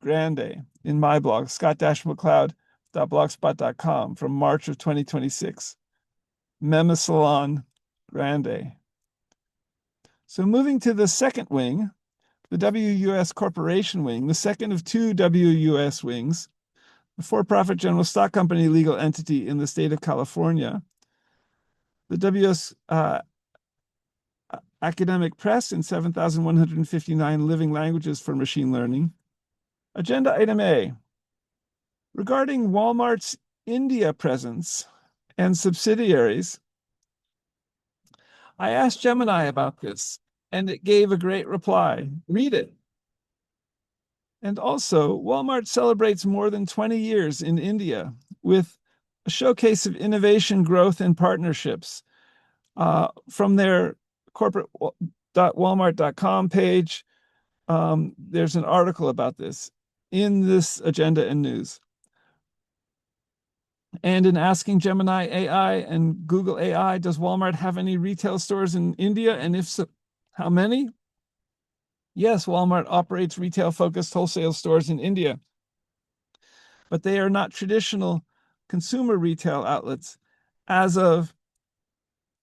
Grande in my blog, scott-mccloud.blogspot.com from March of 2026. Meme Salon Grande. So moving to the second wing, the WUS Corporation wing, the second of two WUS wings, the for-profit general stock company legal entity in the state of California. The WS Academic Press in 7,159 living languages for machine learning. Agenda item A, regarding Walmart's India presence and subsidiaries, I asked Gemini about this, and it gave a great reply. Read it. And also, Walmart celebrates more than 20 years in India with a showcase of innovation, growth, and partnerships from their corporate.walmart.com page. There's an article about this in this agenda and news. And in asking Gemini AI and Google AI, does Walmart have any retail stores in India? And if so, how many? Yes, Walmart operates retail-focused wholesale stores in India, but they are not traditional consumer retail outlets. As of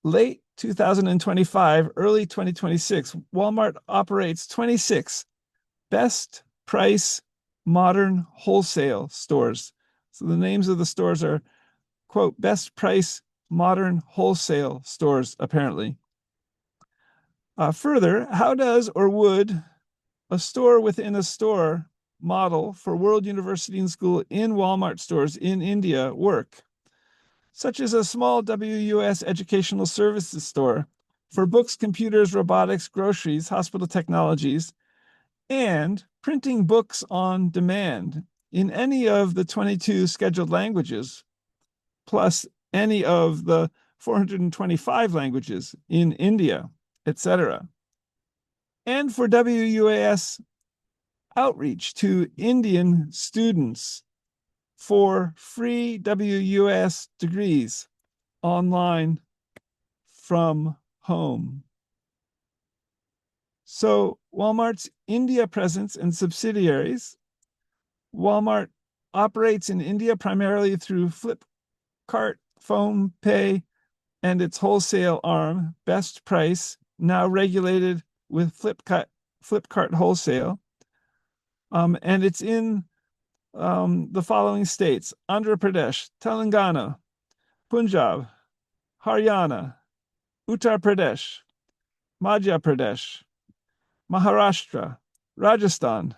late 2025, early 2026, Walmart operates 26 best price modern wholesale stores. So the names of the stores are, quote, best price modern wholesale stores, apparently. Further, how does or would a store within a store model for World University and School in Walmart stores in India work? Such as a small WUS educational services store for books, computers, robotics, groceries, hospital technologies, and printing books on demand in any of the 22 scheduled languages, plus any of the 425 languages in India, etc. And for WUAS outreach to Indian students for free WUAS degrees online from home. So Walmart's India presence and subsidiaries. Walmart operates in India primarily through Flipkart, PhonePe, and its wholesale arm, Best Price, now regulated with Flipkart Wholesale. And it's in the following states: Andhra Pradesh, Telangana, Punjab, Haryana, Uttar Pradesh, Madhya Pradesh, Maharashtra, Rajasthan,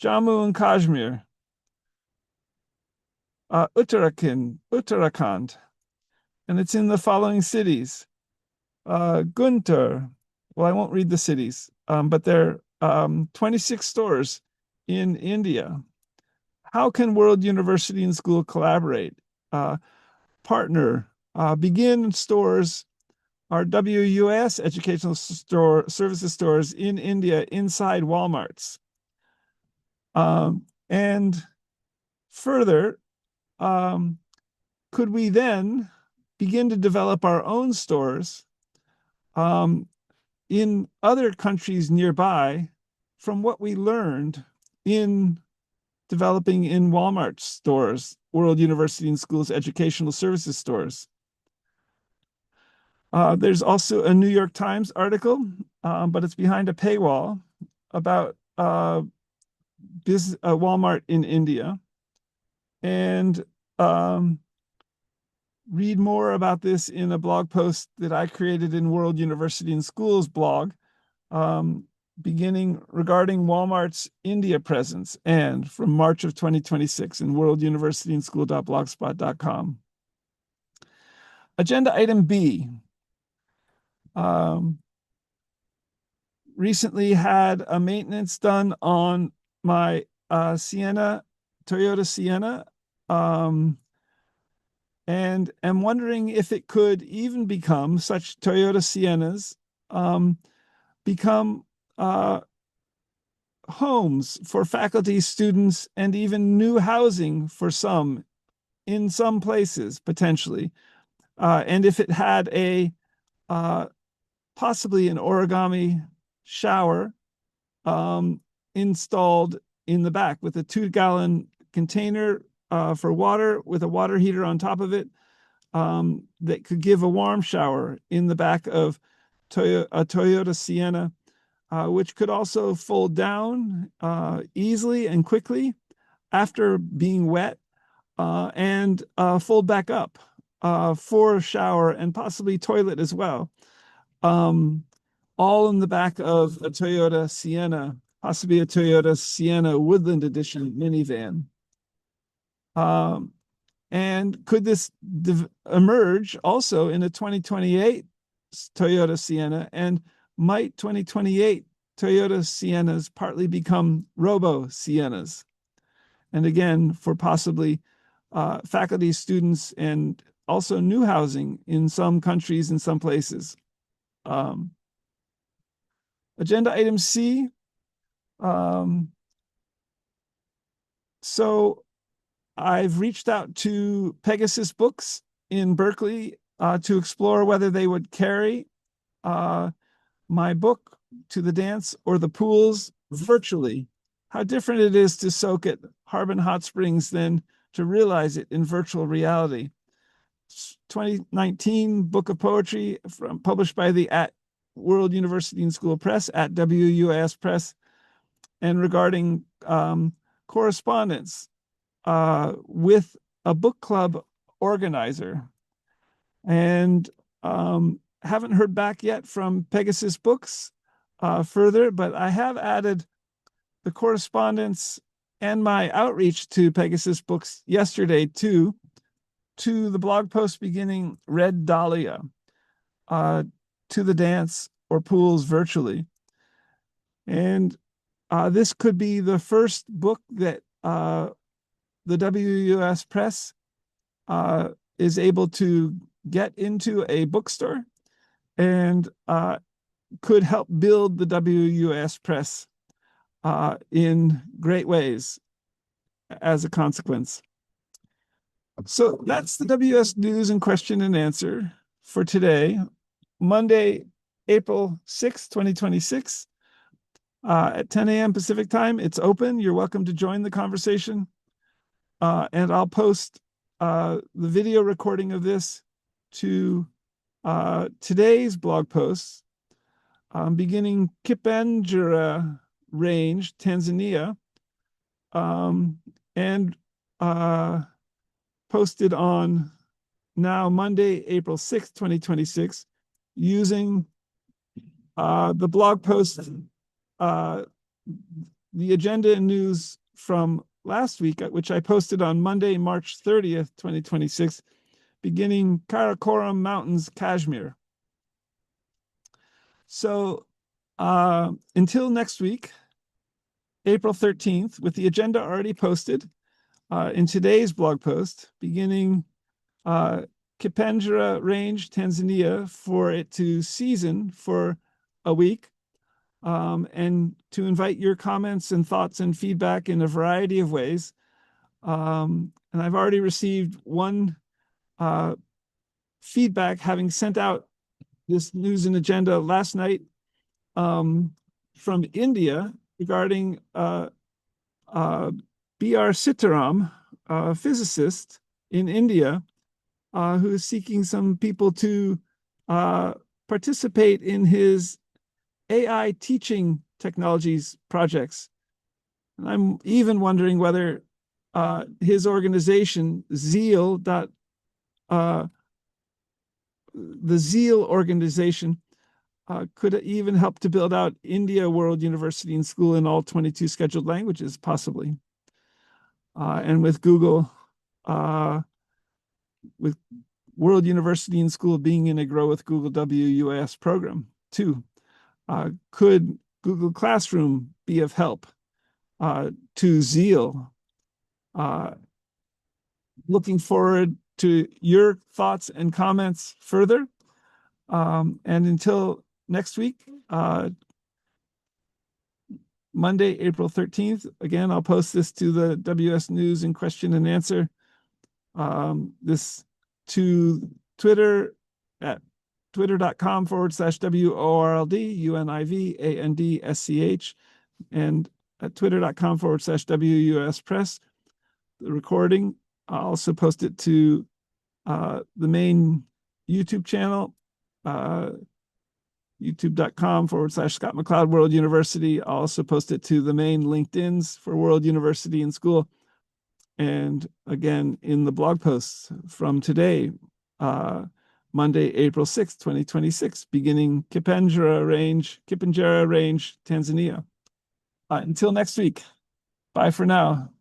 Jammu and Kashmir, Uttarakhand, and it's in the following cities: Guntur. Well, I won't read the cities, but there are 26 stores in India. How can World University and School collaborate? Uh, Partner. Begin stores are WUS educational services stores in India inside Walmarts. And further, could we then begin to develop our own stores in other countries nearby from what we learned in developing in Walmart stores, World University and Schools educational services stores? There's also a New York Times article, but it's behind a paywall about Walmart in India. And read more about this in a blog post that I created in World University and Schools blog, beginning regarding Walmart's India presence and from March of 2026 in worlduniversityandschool.blogspot.com. Agenda item B. Recently had a maintenance done on my Toyota Sienna, and am wondering if it could even become, such Toyota Siennas, become homes for faculty, students, and even new housing for some in some places, potentially. And if it had a possibly an origami shower installed in the back with a 2-gallon container for water with a water heater on top of it, that could give a warm shower in the back of a Toyota Sienna, which could also fold down easily and quickly after being wet, and fold back up for shower and possibly toilet as well. All in the back of a Toyota Sienna, possibly a Toyota Sienna Woodland Edition minivan. And could this emerge also in a 2028 Toyota Sienna? And might 2028 Toyota Siennas partly become Robo Siennas? And again, for possibly faculty, students, and also new housing in some countries and some places. Agenda item C. So I've reached out to Pegasus Books in Berkeley to explore whether they would carry my book to the dance or the pools virtually. How different it is to soak at Harbin Hot Springs than to realize it in virtual reality. 2019 book of poetry published by the at World University and School Press, at WUS Press, and regarding correspondence with a book club organizer. And haven't heard back yet from Pegasus Books further, but I have added the correspondence and my outreach to Pegasus Books yesterday to the blog post beginning Red Dahlia, to the dance or pools virtually. And this could be the first book that the WUS Press is able to get into a bookstore, and could help build the WUS Press in great ways as a consequence. So that's the WS News and Question and Answer for today, Monday, April 6th, 2026, at 10 a.m. Pacific time. It's open. You're welcome to join the conversation. And I'll post the video recording of this to today's blog posts, beginning Kipengera Range, Tanzania, and posted on now Monday, April 6th, 2026, using the blog post, the agenda and news from last week, which I posted on Monday, March 30th, 2026, beginning Karakoram Mountains, Kashmir. So until next week, April 13th, with the agenda already posted in today's blog post, beginning Kipengera Range, Tanzania, for it to season for a week, and to invite your comments and thoughts and feedback in a variety of ways. And I've already received one feedback, having sent out this news and agenda last night, from India, regarding B.R. Sitaram, a physicist in India, who is seeking some people to participate in his AI teaching technologies projects. And I'm even wondering whether his organization, Zeal, the Zeal organization, could even help to build out India World University and School in all 22 scheduled languages, possibly. And with Google, with World University and School being in a Grow with Google WUS program too. Could Google Classroom be of help to Zeal? Looking forward to your thoughts and comments further. And until next week, Monday, April 13th, again, I'll post this to the WS News and question and answer. This to Twitter at twitter.com/WORLD UNIVANDSCH, and at twitter.com/WUS Press. The recording, I'll also post it to the main YouTube channel, youtube.com/Scott McLeod World University. I'll also post it to the main LinkedIn's for World University and School. And again, in the blog posts from today, Monday, April 6th, 2026, beginning Kipengera Range, Tanzania. Until next week, bye for now.